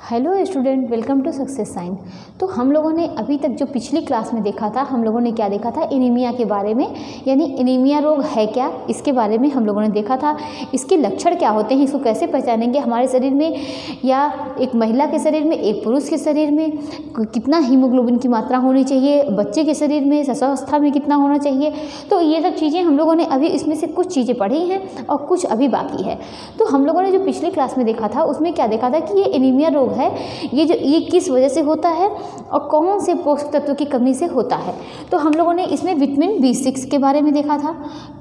Hello student, welcome to Success Sign. तो हम लोगों ने अभी तक जो पिछली क्लास में देखा था, हम लोगों ने क्या देखा था, एनीमिया के बारे में, यानी एनीमिया रोग है क्या, इसके बारे में हम लोगों ने देखा था। इसके लक्षण क्या होते हैं, इसको कैसे पहचानेंगे, हमारे शरीर में या एक महिला के शरीर में, एक पुरुष के शरीर में कितना हीमोग्लोबिन की मात्रा होनी चाहिए, बच्चे के शरीर में शैशवावस्था में कितना होना चाहिए। तो ये सब चीज़ें हम लोगों ने अभी इसमें से कुछ चीज़ें पढ़ी हैं और कुछ अभी बाकी है। तो हम लोगों ने जो पिछली क्लास में देखा था उसमें क्या देखा था कि ये एनीमिया रोग है, ये किस वजह से होता है और कौन से पोषक तत्व की कमी से होता है। तो हम लोगों ने इसमें विटामिन B6 के बारे में देखा था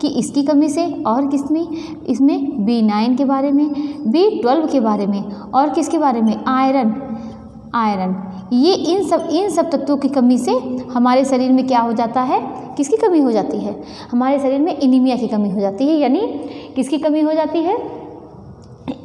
कि इसकी कमी से, और किसमें, इसमें B9 के बारे में, B12 के बारे में, और किसके बारे में, आयरन। ये इन सब तत्वों की कमी से हमारे शरीर में क्या हो जाता है, किसकी कमी हो जाती है, हमारे शरीर में एनीमिया की कमी हो जाती है। यानी किसकी कमी हो जाती है,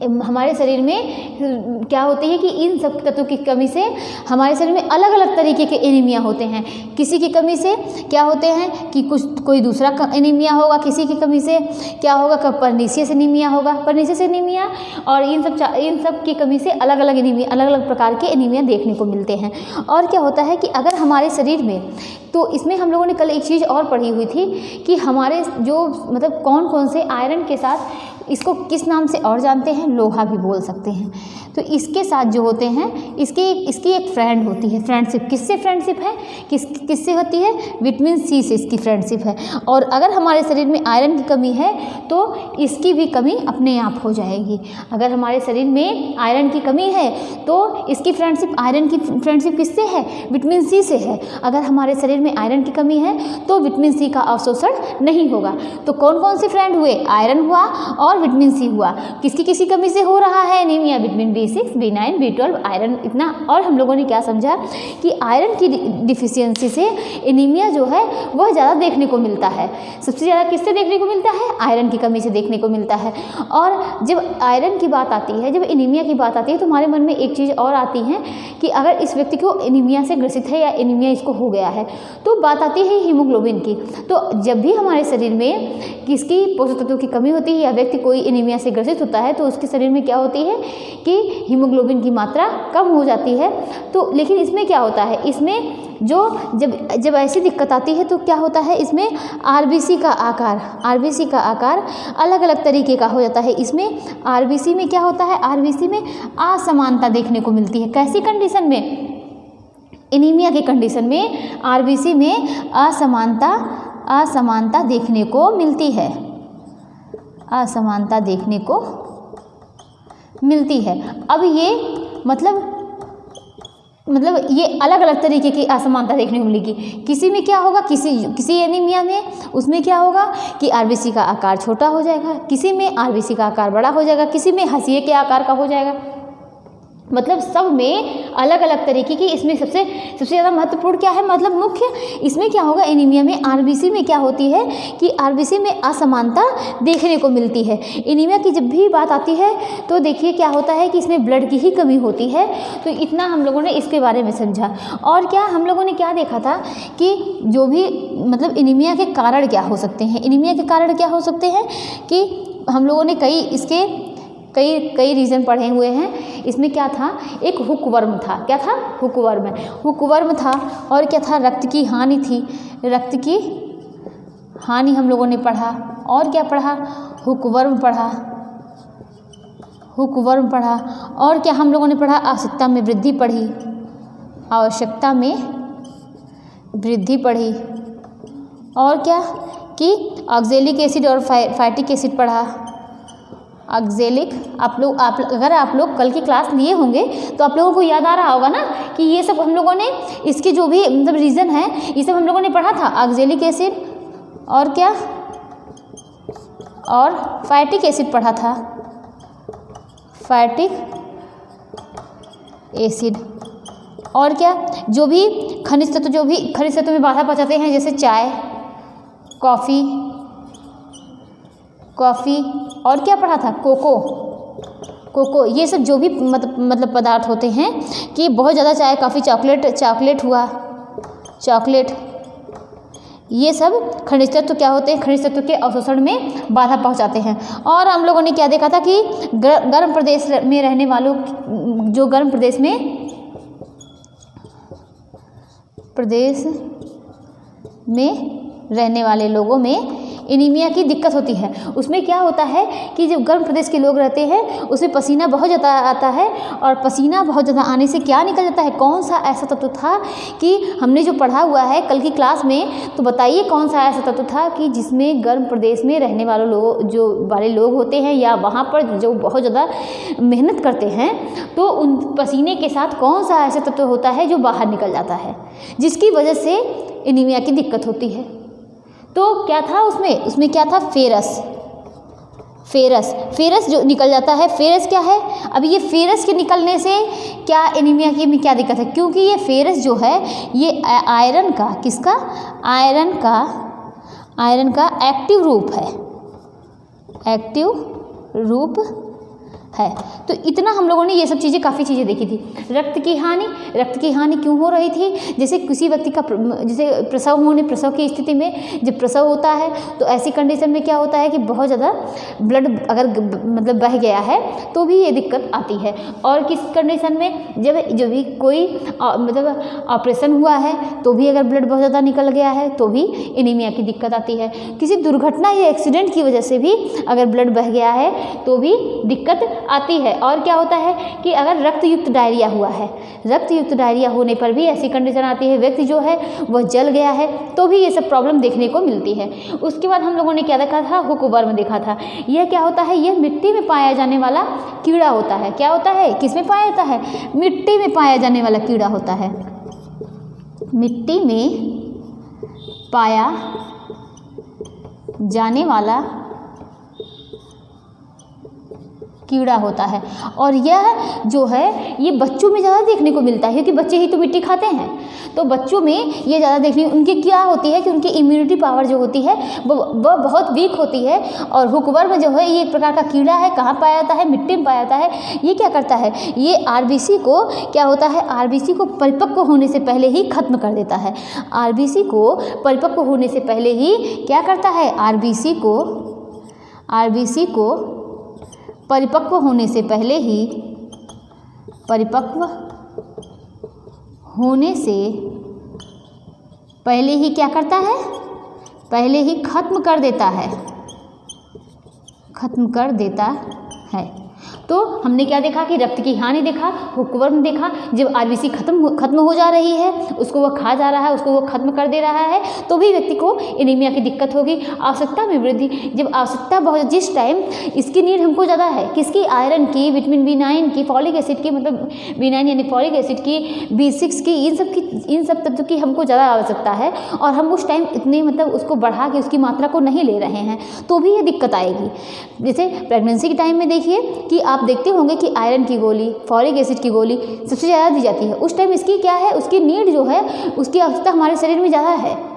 हमारे शरीर में क्या होती है कि इन सब तत्वों की कमी से हमारे शरीर में अलग अलग तरीके के एनीमिया होते हैं। किसी की कमी से क्या होते हैं कि कोई दूसरा एनीमिया होगा, किसी की कमी से क्या होगा, पर्नीशियस एनीमिया होगा, पर्नीशियस एनीमिया, और इन सब की कमी से अलग अलग एनीमिया, अलग अलग प्रकार के एनीमिया देखने को मिलते हैं। और क्या होता है कि अगर हमारे शरीर में, तो इसमें हम लोगों ने कल एक चीज़ और पढ़ी हुई थी कि हमारे जो मतलब कौन कौन से आयरन के साथ, इसको किस नाम से और जानते हैं, लोहा भी बोल सकते हैं। तो इसके साथ जो होते हैं, इसकी एक फ्रेंड होती है, फ्रेंडशिप। किससे फ्रेंडशिप है, किससे होती है, विटामिन C से इसकी फ्रेंडशिप है। और अगर हमारे शरीर में आयरन की कमी है तो इसकी भी कमी अपने आप हो जाएगी। अगर हमारे शरीर में आयरन की कमी है तो इसकी फ्रेंडशिप, आयरन की फ्रेंडशिप किससे है, विटामिन C से है। अगर हमारे शरीर में आयरन की कमी है तो विटामिन C का अवशोषण नहीं होगा। तो कौन कौन से फ्रेंड हुए, आयरन हुआ और विटामिन C हुआ। किसी कमी से हो रहा है anaemia, vitamin B6, B9, B12, iron, इतना। और हम लोगों ने क्या समझा कि आयरन की डिफिशियंसी से एनीमिया जो है वह ज़्यादा देखने को मिलता है। सबसे ज़्यादा किससे देखने को मिलता है, आयरन की कमी से देखने को मिलता है। और जब आयरन की बात आती है, जब एनीमिया की बात आती है, तो हमारे मन में एक चीज़ और आती है कि अगर इस व्यक्ति को एनीमिया से ग्रसित है या एनीमिया इसको हो गया है, तो बात आती है हीमोग्लोबिन की। तो जब भी हमारे शरीर में किसकी पोषक तत्वों की कमी होती है या व्यक्ति कोई एनीमिया से ग्रसित होता है तो उसके शरीर में क्या होती है कि हीमोग्लोबिन की मात्रा कम हो जाती है। तो लेकिन इसमें क्या होता है, इसमें जो जब ऐसी दिक्कत आती है तो क्या होता है, इसमें आरबीसी का आकार अलग अलग तरीके का हो जाता है। इसमें आरबीसी में क्या होता है, आरबीसी में असमानता देखने को मिलती है। कैसी कंडीशन में, एनीमिया के कंडीशन में आरबीसी में असमानता देखने को मिलती है, असमानता देखने को मिलती है। अब ये मतलब ये अलग अलग तरीके की असमानता देखने को मिलेगी। किसी में क्या होगा, किसी एनीमिया में उसमें क्या होगा कि आरबीसी का आकार छोटा हो जाएगा, किसी में आरबीसी का आकार बड़ा हो जाएगा, किसी में हंसिए के आकार का हो जाएगा। मतलब सब में अलग अलग तरीके की। इसमें सबसे ज़्यादा महत्वपूर्ण क्या है, मतलब मुख्य इसमें क्या होगा, एनीमिया में आरबीसी में क्या होती है कि आरबीसी में असमानता देखने को मिलती है। एनीमिया की जब भी बात आती है तो देखिए क्या होता है कि इसमें ब्लड की ही कमी होती है। तो इतना हम लोगों ने इसके बारे में समझा। और क्या हम लोगों ने क्या देखा था कि जो भी मतलब एनीमिया के कारण क्या हो सकते हैं, एनीमिया के कारण क्या हो सकते हैं कि हम लोगों ने कई रीज़न पढ़े हुए हैं। इसमें क्या था, एक हुकवर्म था। क्या था, हुकवर्म था। और क्या था, रक्त की हानि थी, रक्त की हानि हम लोगों ने पढ़ा। और क्या पढ़ा, हुकवर्म पढ़ा। और क्या हम लोगों ने पढ़ा, आवश्यकता में वृद्धि पढ़ी। और क्या कि ऑक्जेलिक एसिड और फैटिक एसिड पढ़ा। ऑक्जेलिक, अगर आप लोग कल की क्लास लिए होंगे तो आप लोगों को याद आ रहा होगा ना कि ये सब हम लोगों ने, इसके जो भी मतलब रीज़न है, ये सब हम लोगों ने पढ़ा था। ऑक्जेलिक एसिड और क्या, और फैटिक एसिड पढ़ा था, फैटिक एसिड। और क्या, जो भी खनिज तत्व में बाधा पहुंचाते हैं, जैसे चाय, कॉफ़ी, और क्या पढ़ा था, कोको। ये सब जो भी मतलब पदार्थ होते हैं कि बहुत ज़्यादा चाय, कॉफ़ी, चॉकलेट हुआ, ये सब खनिज तत्व क्या होते हैं, खनिज तत्व के अवशोषण में बाधा पहुंचाते हैं। और हम लोगों ने क्या देखा था कि गर्म प्रदेश में रहने वालों, जो गर्म प्रदेश में रहने वाले लोगों में एनीमिया की दिक्कत होती है। उसमें क्या होता है कि जब गर्म प्रदेश के लोग रहते हैं उसमें पसीना बहुत ज़्यादा आता है, और पसीना बहुत ज़्यादा आने से क्या निकल जाता है, कौन सा ऐसा तत्व था कि हमने जो पढ़ा हुआ है कल की क्लास में, तो बताइए कौन सा ऐसा तत्व था कि जिसमें गर्म प्रदेश में रहने वाले लोग होते हैं या वहाँ पर जो बहुत ज़्यादा मेहनत करते हैं, तो उन पसीने के साथ कौन सा ऐसा तत्व होता है जो बाहर निकल जाता है, जिसकी वजह से एनीमिया की दिक्कत होती है। तो क्या था उसमें क्या था, फेरस जो निकल जाता है। फेरस क्या है, अब ये फेरस के निकलने से क्या एनीमिया की में क्या दिक्कत है, क्योंकि ये फेरस जो है ये आयरन का, किसका, आयरन का एक्टिव रूप है। तो इतना हम लोगों ने ये सब चीज़ें, काफ़ी चीज़ें देखी थी। रक्त की हानि क्यों हो रही थी, जैसे किसी व्यक्ति का जैसे प्रसव की स्थिति में जब प्रसव होता है तो ऐसी कंडीशन में क्या होता है कि बहुत ज़्यादा ब्लड अगर मतलब बह गया है तो भी ये दिक्कत आती है। और किस कंडीशन में, जब भी कोई मतलब ऑपरेशन हुआ है तो भी अगर ब्लड बहुत ज़्यादा निकल गया है तो भी एनीमिया की दिक्कत आती है। किसी दुर्घटना या एक्सीडेंट की वजह से भी अगर ब्लड बह गया है तो भी दिक्कत आती है। और क्या होता है कि अगर रक्तयुक्त डायरिया हुआ है, रक्तयुक्त डायरिया होने पर भी ऐसी कंडीशन आती है, व्यक्ति जो है वह जल गया है तो भी ये सब प्रॉब्लम देखने को मिलती है। उसके बाद हम लोगों ने क्या देखा था, हुकवर्म देखा था। यह क्या होता है, यह मिट्टी में पाया जाने वाला कीड़ा होता है। क्या होता है, किस में पाया जाता है, मिट्टी में पाया जाने वाला कीड़ा होता है, मिट्टी में पाया जाने वाला कीड़ा होता है। और यह जो है ये बच्चों में ज़्यादा देखने को मिलता है, क्योंकि बच्चे ही तो मिट्टी खाते हैं, तो बच्चों में ये ज़्यादा देखने, उनकी क्या होती है कि उनकी इम्यूनिटी पावर जो होती है वह बहुत वीक होती है। और हुकवर्म जो है ये एक प्रकार का कीड़ा है, कहाँ पाया जाता है, मिट्टी में पाया जाता है। ये क्या करता है, ये आरबीसी को क्या होता है, आरबीसी को परिपक्व होने से पहले ही खत्म कर देता है। आरबीसी को परिपक्व होने से पहले ही क्या करता है, आरबीसी को परिपक्व होने से पहले ही क्या करता है, पहले ही खत्म कर देता है। तो हमने क्या देखा कि रक्त की हानि देखा, हुकवर्म देखा। जब आरबीसी खत्म हो जा रही है, उसको वह खा जा रहा है, उसको वह खत्म कर दे रहा है, तो भी व्यक्ति को एनीमिया की दिक्कत होगी। आवश्यकता में वृद्धि, जब आवश्यकता बहुत, जिस टाइम इसकी नीड हमको ज़्यादा है, किसकी, आयरन की, विटामिन B9 की, फॉलिक एसिड की, मतलब B9 यानी फॉलिक एसिड की, B6 की, इन सब तत्व की हमको ज़्यादा आवश्यकता है, और हम उस टाइम इतने मतलब उसको बढ़ा के उसकी मात्रा को नहीं ले रहे हैं, तो भी ये दिक्कत आएगी। जैसे प्रेगनेंसी के टाइम में देखिए कि आप देखते होंगे कि आयरन की गोली, फॉलिक एसिड की गोली सबसे ज़्यादा दी जाती है। उस टाइम इसकी क्या है, उसकी नीड जो है, उसकी आवश्यकता हमारे शरीर में ज़्यादा है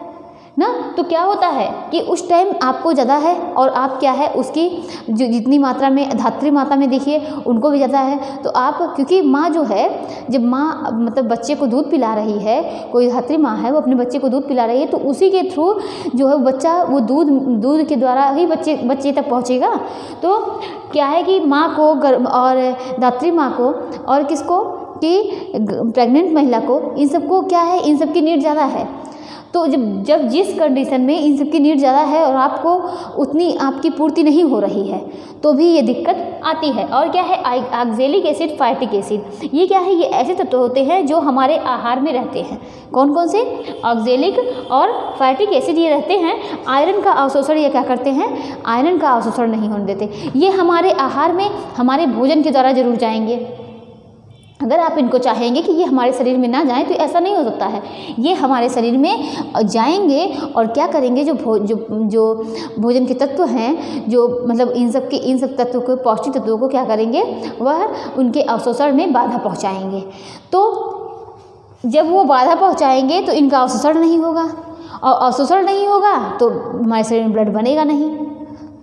ना। तो क्या होता है कि उस टाइम आपको ज़्यादा है, और आप क्या है उसकी जो जितनी मात्रा में, धात्री मात्रा में देखिए उनको भी ज़्यादा है। तो आप, क्योंकि माँ जो है, जब माँ मतलब बच्चे को दूध पिला रही है, कोई धात्री माँ है वो अपने बच्चे को दूध पिला रही है, तो उसी के थ्रू जो है बच्चा वो दूध के द्वारा ही बच्चे तक पहुँचेगा। तो क्या है कि माँ को और धात्री माँ को और किसको, कि प्रेग्नेंट महिला को, इन सबको क्या है, इन सब की नीड ज़्यादा है। तो जब जिस कंडीशन में इन सब की नीड ज़्यादा है और आपको उतनी आपकी पूर्ति नहीं हो रही है, तो भी ये दिक्कत आती है। और क्या है, ऑक्जेलिक एसिड, फैटिक एसिड, ये क्या है, ये ऐसे तत्व होते हैं जो हमारे आहार में रहते हैं। कौन कौन से, ऑक्जेलिक और फैटिक एसिड ये रहते हैं। आयरन का अवशोषण ये क्या करते हैं, आयरन का अवशोषण नहीं होने देते। ये हमारे आहार में, हमारे भोजन के द्वारा जरूर जाएंगे। अगर आप इनको चाहेंगे कि ये हमारे शरीर में ना जाएं तो ऐसा नहीं हो सकता है। ये हमारे शरीर में जाएंगे और क्या करेंगे, जो भोजन के तत्व हैं, जो मतलब इन सब तत्वों को, पौष्टिक तत्वों को क्या करेंगे, वह उनके अवशोषण में बाधा पहुंचाएंगे। तो जब वो बाधा पहुंचाएंगे तो इनका अवशोषण नहीं होगा, और अवशोषण नहीं होगा तो हमारे शरीर में ब्लड बनेगा नहीं,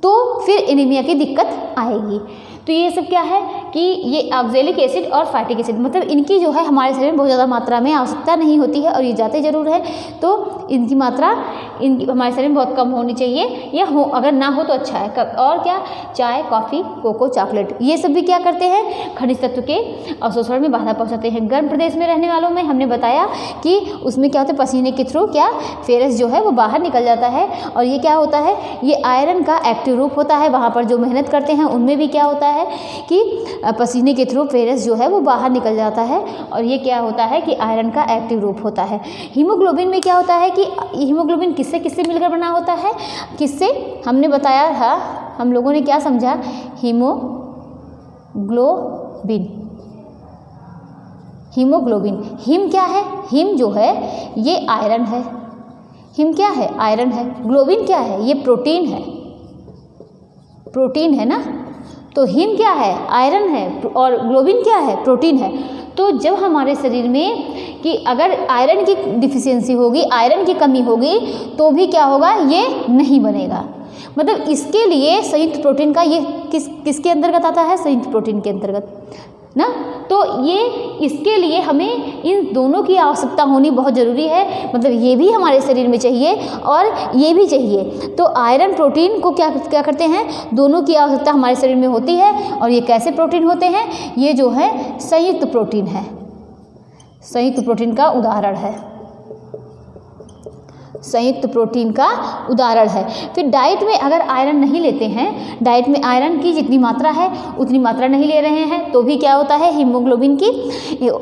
तो फिर एनीमिया की दिक्कत आएगी। तो ये सब क्या है कि ये ऑक्जेलिक एसिड और फैटिक एसिड, मतलब इनकी जो है हमारे शरीर में बहुत ज़्यादा मात्रा में आवश्यकता नहीं होती है और ये जाते ज़रूर है, तो इनकी मात्रा हमारे शरीर में बहुत कम होनी चाहिए, या हो अगर ना हो तो अच्छा है। और क्या, चाय, कॉफ़ी, कोको, चॉकलेट, ये सब भी क्या करते हैं, खनिज तत्व के अवशोषण में बाधा पहुँचाते हैं। गर्म प्रदेश में रहने वालों में हमने बताया कि उसमें क्या होता है, पसीने के थ्रू क्या फेरस जो है वो बाहर निकल जाता है, और ये क्या होता है, ये आयरन का एक्टिव रूप होता है। वहाँ पर जो मेहनत करते हैं उनमें भी क्या होता है कि पसीने के थ्रू फेरस जो है वो बाहर निकल जाता है, और ये क्या होता है कि आयरन का एक्टिव रूप होता है। हीमोग्लोबिन में क्या होता है कि हीमोग्लोबिन किससे किससे मिलकर बना होता है, किससे, हमने बताया था, हम लोगों ने क्या समझा, हीमोग्लोबिन, हीमोग्लोबिन, हिम क्या है, हिम जो है ये आयरन है, हिम क्या है, आयरन है। ग्लोबिन क्या है, ये प्रोटीन है, प्रोटीन है ना, तो हिम क्या है, आयरन है, और ग्लोबिन क्या है, प्रोटीन है। तो जब हमारे शरीर में कि अगर आयरन की डिफिशियंसी होगी, आयरन की कमी होगी, तो भी क्या होगा, ये नहीं बनेगा। मतलब इसके लिए संयुक्त प्रोटीन का, ये किसके अंतर्गत आता है, संयुक्त प्रोटीन के अंतर्गत ना, तो ये इसके लिए हमें इन दोनों की आवश्यकता होनी बहुत ज़रूरी है। मतलब ये भी हमारे शरीर में चाहिए और ये भी चाहिए। तो आयरन प्रोटीन को क्या करते हैं, दोनों की आवश्यकता हमारे शरीर में होती है। और ये कैसे प्रोटीन होते हैं, ये जो है संयुक्त प्रोटीन है, संयुक्त प्रोटीन का उदाहरण है, संयुक्त प्रोटीन का उदाहरण है। फिर डाइट में अगर आयरन नहीं लेते हैं, डाइट में आयरन की जितनी मात्रा है उतनी मात्रा नहीं ले रहे हैं, तो भी क्या होता है, हीमोग्लोबिन की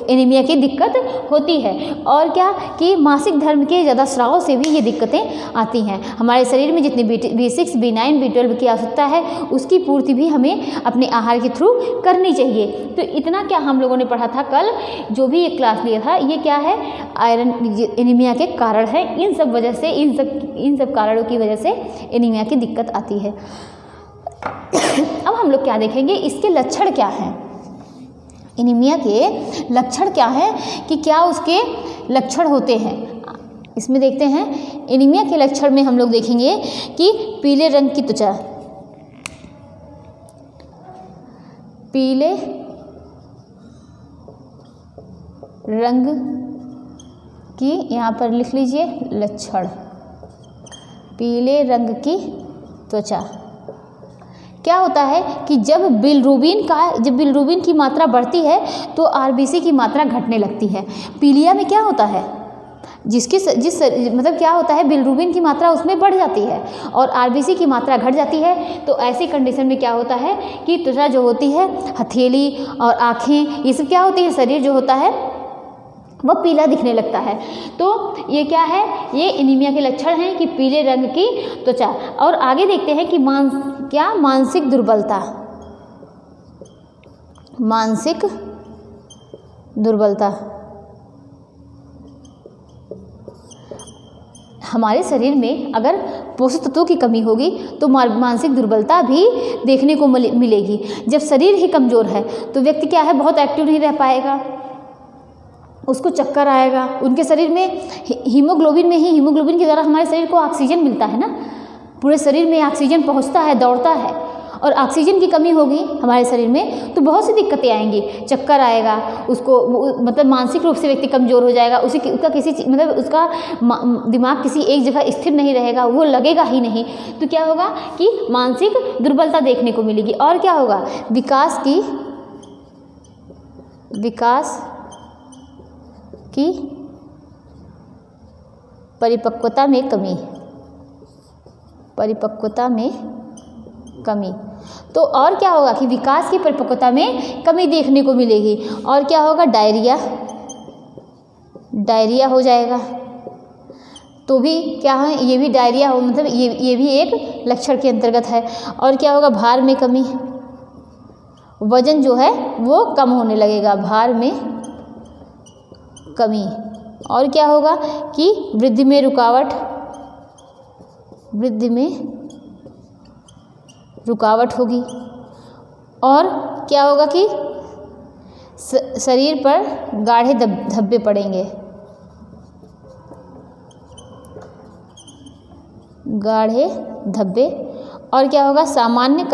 एनीमिया की दिक्कत होती है। और क्या कि मासिक धर्म के ज़्यादा स्राव से भी ये दिक्कतें आती हैं। हमारे शरीर में जितनी B6, B9, B12 की आवश्यकता है उसकी पूर्ति भी हमें अपने आहार के थ्रू करनी चाहिए। तो इतना क्या हम लोगों ने पढ़ा था कल, जो भी ये क्लास लिया था, ये क्या है, आयरन एनीमिया के कारण है। इन सब वजह से, इन सब कारणों की वजह से एनीमिया की दिक्कत आती है। अब हम लोग क्या देखेंगे, इसके लक्षण क्या हैं, एनीमिया के लक्षण क्या हैं, कि क्या उसके लक्षण होते हैं। इसमें देखते हैं, एनीमिया के लक्षण में हम लोग देखेंगे कि पीले रंग की त्वचा, पीले रंग की, यहाँ पर लिख लीजिए लक्षण, पीले रंग की त्वचा। क्या होता है कि जब बिलिरुबिन की मात्रा बढ़ती है तो आरबीसी की मात्रा घटने लगती है। पीलिया में क्या होता है, मतलब क्या होता है, बिलिरुबिन की मात्रा उसमें बढ़ जाती है और आरबीसी की मात्रा घट जाती है। तो ऐसी कंडीशन में क्या होता है कि त्वचा जो होती है, हथेली और आँखें, ये सब क्या होती है, शरीर जो होता है वह पीला दिखने लगता है। तो ये क्या है, ये एनीमिया के लक्षण हैं कि पीले रंग की त्वचा। और आगे देखते हैं कि मानसिक दुर्बलता, मानसिक दुर्बलता, हमारे शरीर में अगर पोषक तत्वों की कमी होगी तो मानसिक दुर्बलता भी देखने को मिलेगी। जब शरीर ही कमज़ोर है तो व्यक्ति क्या है, बहुत एक्टिव नहीं रह पाएगा, उसको चक्कर आएगा। उनके शरीर में हीमोग्लोबिन के द्वारा हमारे शरीर को ऑक्सीजन मिलता है ना, पूरे शरीर में ऑक्सीजन पहुंचता है, दौड़ता है। और ऑक्सीजन की कमी होगी हमारे शरीर में तो बहुत सी दिक्कतें आएंगी, चक्कर आएगा, उसको मतलब मानसिक रूप से व्यक्ति कमज़ोर हो जाएगा, उसका दिमाग किसी एक जगह स्थिर नहीं रहेगा, वो लगेगा ही नहीं। तो क्या होगा कि मानसिक दुर्बलता देखने को मिलेगी। और क्या होगा, विकास की परिपक्वता में कमी। तो और क्या होगा कि विकास की परिपक्वता में कमी देखने को मिलेगी। और क्या होगा, डायरिया हो जाएगा। तो भी क्या है, ये भी डायरिया हो, मतलब ये भी एक लक्षण के अंतर्गत है। और क्या होगा, भार में कमी, वजन जो है वो कम होने लगेगा, भार में कमी। और क्या होगा कि वृद्धि में रुकावट होगी। और क्या होगा कि शरीर पर गाढ़े धब्बे पड़ेंगे, गाढ़े धब्बे। और क्या होगा, सामान्य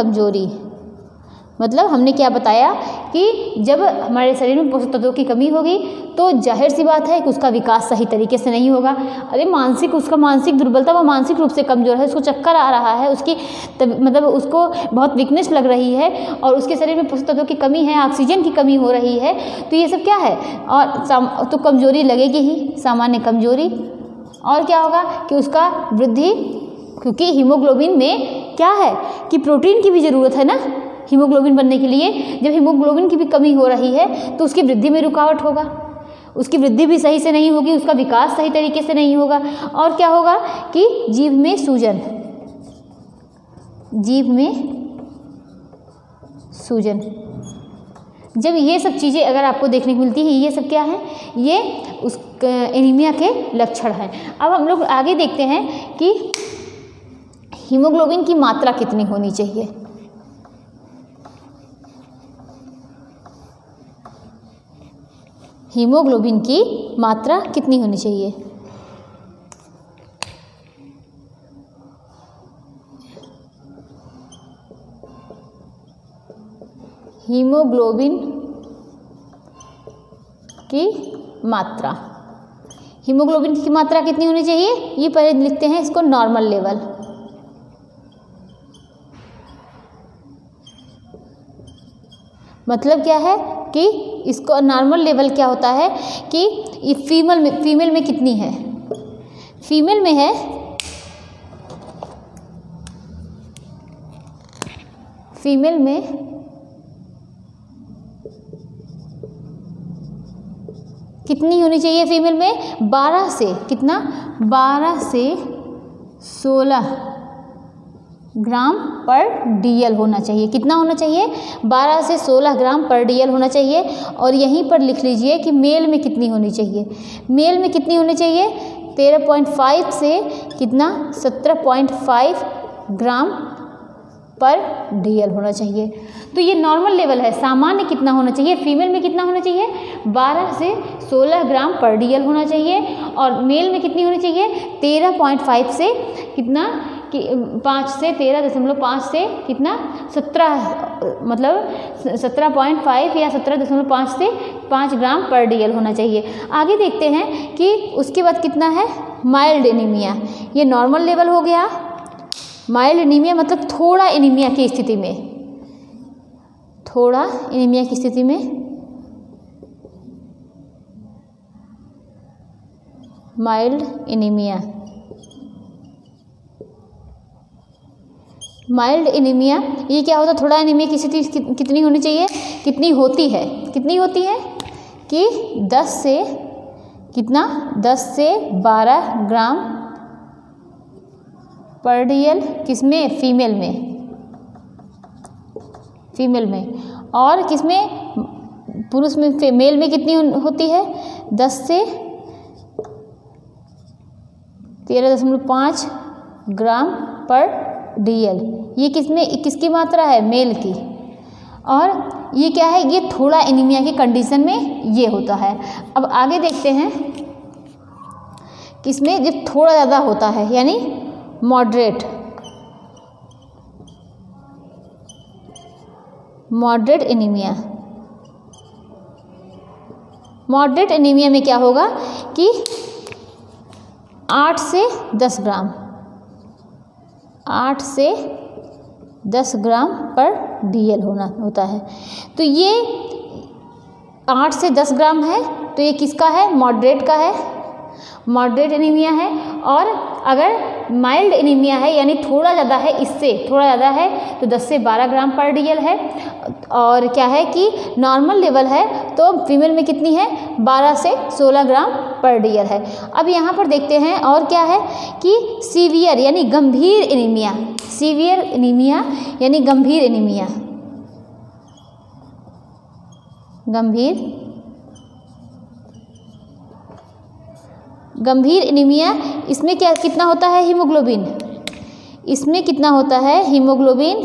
मतलब हमने क्या बताया कि जब हमारे शरीर में पोषक तत्वों की कमी होगी तो जाहिर सी बात है कि उसका विकास सही तरीके से नहीं होगा। अरे उसका मानसिक दुर्बलता, वो मानसिक रूप से कमज़ोर है, उसको चक्कर आ रहा है, उसकी मतलब उसको बहुत वीकनेस लग रही है और उसके शरीर में पोषक तत्वों की कमी है, ऑक्सीजन की कमी हो रही है, तो ये सब क्या है, और तो कमज़ोरी लगेगी ही, सामान्य कमज़ोरी। और क्या होगा कि उसका वृद्धि, क्योंकि हीमोग्लोबिन में क्या है कि प्रोटीन की भी ज़रूरत है ना हीमोग्लोबिन बनने के लिए। जब हीमोग्लोबिन की भी कमी हो रही है तो उसकी वृद्धि में रुकावट होगा, उसकी वृद्धि भी सही से नहीं होगी, उसका विकास सही तरीके से नहीं होगा। और क्या होगा कि जीभ में सूजन, जीभ में सूजन, जब ये सब चीज़ें अगर आपको देखने को मिलती है, ये सब क्या है, ये उस एनीमिया के लक्षण हैं। अब हम लोग आगे देखते हैं कि हीमोग्लोबिन की मात्रा कितनी होनी चाहिए। हीमोग्लोबिन की मात्रा कितनी होनी चाहिए। हीमोग्लोबिन की मात्रा, हीमोग्लोबिन की मात्रा कितनी होनी चाहिए, ये पहले लिखते हैं इसको नॉर्मल लेवल। मतलब क्या है कि इसको नॉर्मल लेवल क्या होता है कि ये फीमेल में कितनी है, फीमेल में है फीमेल में कितनी होनी चाहिए, फीमेल में 12 से कितना, 12 से 16 ग्राम पर DL होना चाहिए। कितना होना चाहिए, 12 से 16 ग्राम पर DL होना चाहिए। और यहीं पर लिख लीजिए कि मेल में कितनी होनी चाहिए, मेल में कितनी होनी चाहिए, 13.5 से कितना, 17.5 ग्राम पर DL होना चाहिए। तो ये नॉर्मल लेवल है, सामान्य कितना होना चाहिए, फीमेल में कितना होना चाहिए, 12 से 16 ग्राम पर DL होना चाहिए। और मेल में कितनी होनी चाहिए, 13.5 से कितना कि 5 से 13.5 से कितना 17, मतलब 17.5 या 17.5 से 5 ग्राम पर DL होना चाहिए। आगे देखते हैं कि उसके बाद कितना है, माइल्ड एनीमिया, ये नॉर्मल लेवल हो गया। माइल्ड एनीमिया मतलब थोड़ा एनीमिया की स्थिति में, थोड़ा एनीमिया की स्थिति में माइल्ड एनीमिया, माइल्ड एनीमिया ये क्या होता है, थोड़ा एनीमिया की स्थिति कितनी होनी चाहिए, कितनी होती है, कितनी होती है कि 10 से कितना, 10 से 12 ग्राम पर DL, किसमें, फीमेल में, फीमेल में। और किसमें, पुरुष में, मेल में कितनी होती है, 10 से 13.5 ग्राम पर DL। ये किसकी मात्रा है, मेल की। और ये क्या है, ये थोड़ा एनीमिया की कंडीशन में ये होता है। अब आगे देखते हैं किसमें जब थोड़ा ज़्यादा होता है, यानी moderate, moderate anaemia. Moderate anaemia में क्या होगा कि 8 से 10 ग्राम, 8 से 10 ग्राम पर DL होता है। तो ये 8 से 10 ग्राम है, तो ये किसका है, मॉडरेट का है, मॉडरेट एनीमिया है। और अगर माइल्ड एनीमिया है यानी थोड़ा ज़्यादा है, इससे थोड़ा ज़्यादा है, तो 10 से 12 ग्राम पर DL है। और क्या है कि नॉर्मल लेवल है, तो फीमेल में कितनी है, 12 से 16 ग्राम पर DL है। अब यहाँ पर देखते हैं और क्या है कि सीवियर यानी गंभीर एनीमिया, सीवियर एनीमिया यानी गंभीर एनीमिया, गंभीर एनीमिया, इसमें क्या कितना होता है, हीमोग्लोबिन, इसमें कितना होता है, हीमोग्लोबिन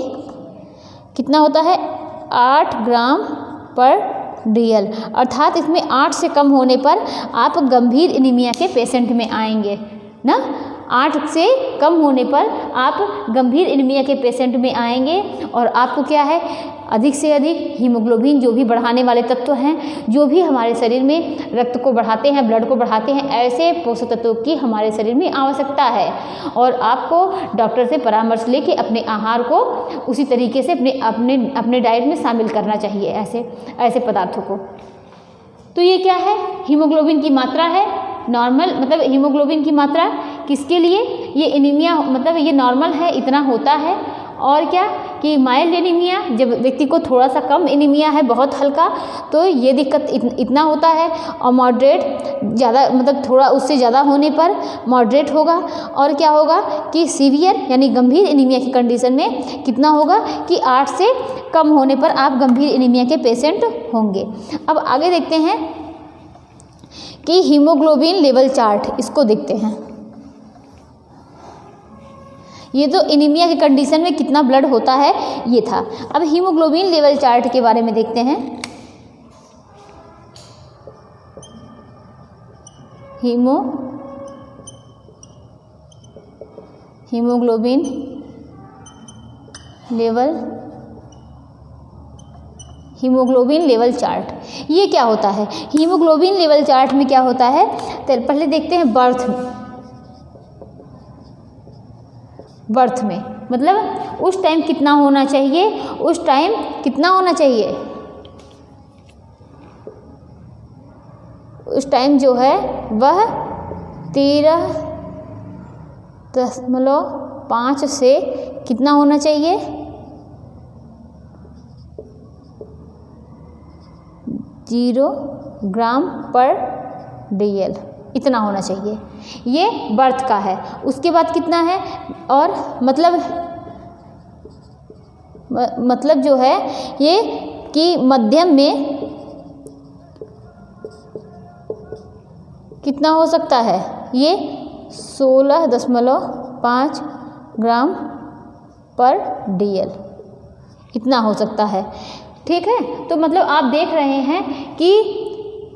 कितना होता है, 8 ग्राम पर DL। अर्थात इसमें 8 से कम होने पर आप गंभीर एनीमिया के पेशेंट में आएंगे ना, 8 से कम होने पर आप गंभीर एनीमिया के पेशेंट में आएंगे और आपको क्या है, अधिक से अधिक हीमोग्लोबिन जो भी बढ़ाने वाले तत्व हैं, जो भी हमारे शरीर में रक्त को बढ़ाते हैं, ब्लड को बढ़ाते हैं, ऐसे पोषक तत्वों की हमारे शरीर में आवश्यकता है। और आपको डॉक्टर से परामर्श लेके अपने आहार को उसी तरीके से अपने डाइट में शामिल करना चाहिए, ऐसे पदार्थों को। तो ये क्या है, हीमोग्लोबिन की मात्रा है नॉर्मल, मतलब हीमोग्लोबिन की मात्रा किसके लिए, ये एनीमिया मतलब ये नॉर्मल है, इतना होता है। और क्या कि माइल्ड एनीमिया, जब व्यक्ति को थोड़ा सा कम एनीमिया है, बहुत हल्का, तो ये दिक्कत इतना होता है। और मॉडरेट ज़्यादा, मतलब थोड़ा उससे ज़्यादा होने पर मॉडरेट होगा। और क्या होगा कि सीवियर यानी गंभीर एनीमिया की कंडीशन में कितना होगा कि 8 से कम होने पर आप गंभीर एनीमिया के पेशेंट होंगे। अब आगे देखते हैं कि हीमोग्लोबिन लेवल चार्ट, इसको देखते हैं। ये तो एनीमिया के कंडीशन में कितना ब्लड होता है ये था। अब हीमोग्लोबिन लेवल चार्ट के बारे में देखते हैं। हीमोग्लोबिन लेवल चार्ट, ये क्या होता है। हीमोग्लोबिन लेवल चार्ट में क्या होता है, तो पहले देखते हैं बर्थ में, मतलब उस टाइम कितना होना चाहिए, उस टाइम कितना होना चाहिए, उस टाइम जो है वह 13.5 से कितना होना चाहिए, 0 ग्राम पर DL, इतना होना चाहिए। ये बर्थ का है। उसके बाद कितना है, और मतलब जो है ये कि मध्यम में कितना हो सकता है, ये 16.5 ग्राम पर DL, इतना हो सकता है। ठीक है, तो मतलब आप देख रहे हैं कि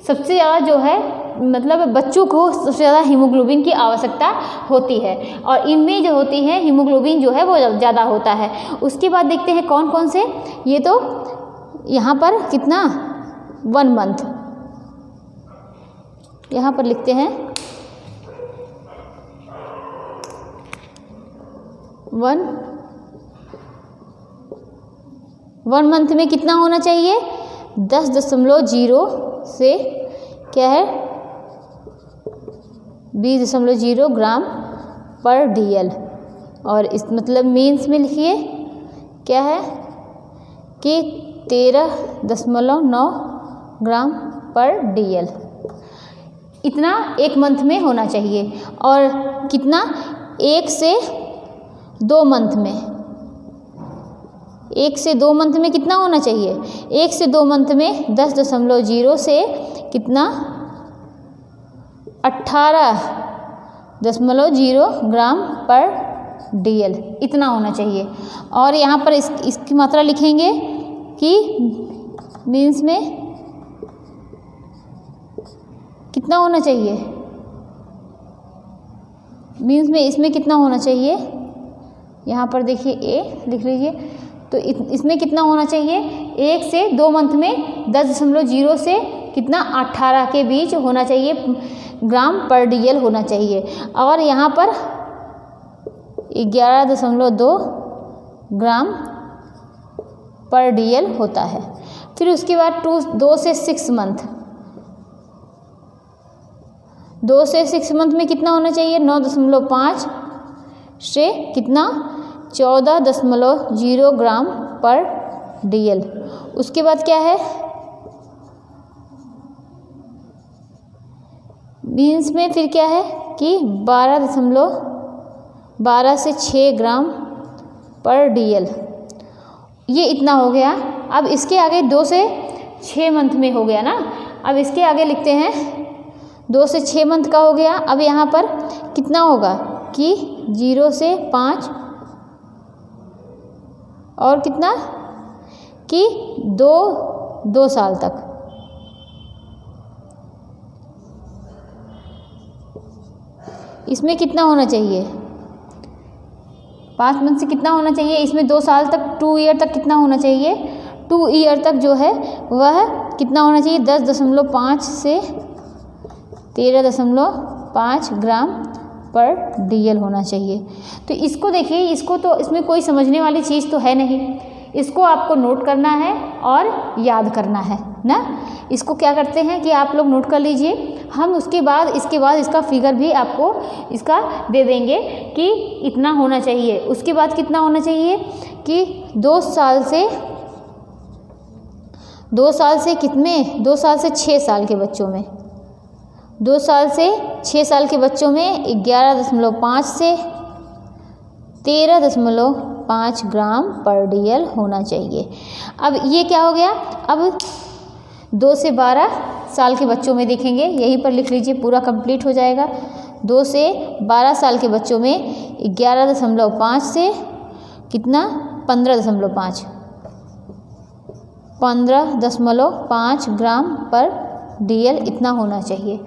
सबसे ज़्यादा जो है, मतलब बच्चों को सबसे ज़्यादा हीमोग्लोबिन की आवश्यकता होती है, और इनमें जो होती है हीमोग्लोबिन जो है वो ज़्यादा होता है। उसके बाद देखते हैं कौन कौन से, ये तो यहाँ पर कितना 1 मंथ, यहाँ पर लिखते हैं 1 मंथ में कितना होना चाहिए, 10.0 से क्या है 20.0 ग्राम पर DL। और इस मतलब मीन्स में लिखिए क्या है कि 13.9 ग्राम पर DL, इतना 1 मंथ में होना चाहिए। और कितना 1 से 2 मंथ में, 1 से 2 मंथ में कितना होना चाहिए, 1 से 2 मंथ में 10.0 से कितना 18.0 ग्राम पर DL, इतना होना चाहिए। और यहाँ पर इसकी मात्रा लिखेंगे कि मीन्स में कितना होना चाहिए, मीन्स में इसमें कितना होना चाहिए, यहाँ पर देखिए A लिख लीजिए। तो इसमें कितना होना चाहिए, 1 से 2 मंथ में 10.0 से कितना 18 के बीच होना चाहिए ग्राम पर DL होना चाहिए। और यहाँ पर 11.2 ग्राम पर DL होता है। फिर उसके बाद 2 से 6 मंथ, 2 से 6 मंथ में कितना होना चाहिए, 9.5 से कितना 14.0 ग्राम पर DL। उसके बाद क्या है, मीन्स में फिर क्या है कि 12 से 6 ग्राम पर DL, ये इतना हो गया। अब इसके आगे 2 से 6 मंथ में हो गया ना। अब इसके आगे लिखते हैं 2 से 6 मंथ का हो गया। अब यहाँ पर कितना होगा कि 0 से 5 और कितना कि 2 साल तक, इसमें कितना होना चाहिए, 5 मंथ से कितना होना चाहिए, इसमें 2 साल तक 2 ईयर तक कितना होना चाहिए, 2 ईयर तक जो है वह कितना होना चाहिए, 10.5 से 13.5 ग्राम पर DL होना चाहिए। तो इसको देखिए, इसको तो इसमें कोई समझने वाली चीज़ तो है नहीं, इसको आपको नोट करना है और याद करना है ना। इसको क्या करते हैं कि आप लोग नोट कर लीजिए, हम इसके बाद इसका फिगर भी आपको इसका दे देंगे कि इतना होना चाहिए। उसके बाद कितना होना चाहिए कि 2 साल से कितने, 2 साल से 6 साल के बच्चों में, 2 साल से 6 साल के बच्चों में 11.5 से 13.5 ग्राम पर DL होना चाहिए। अब ये क्या हो गया, अब 2 से 12 साल के बच्चों में देखेंगे, यहीं पर लिख लीजिए, पूरा कंप्लीट हो जाएगा। 2 से 12 साल के बच्चों में 11.5 से कितना, 15.5 ग्राम पर DL इतना होना चाहिए।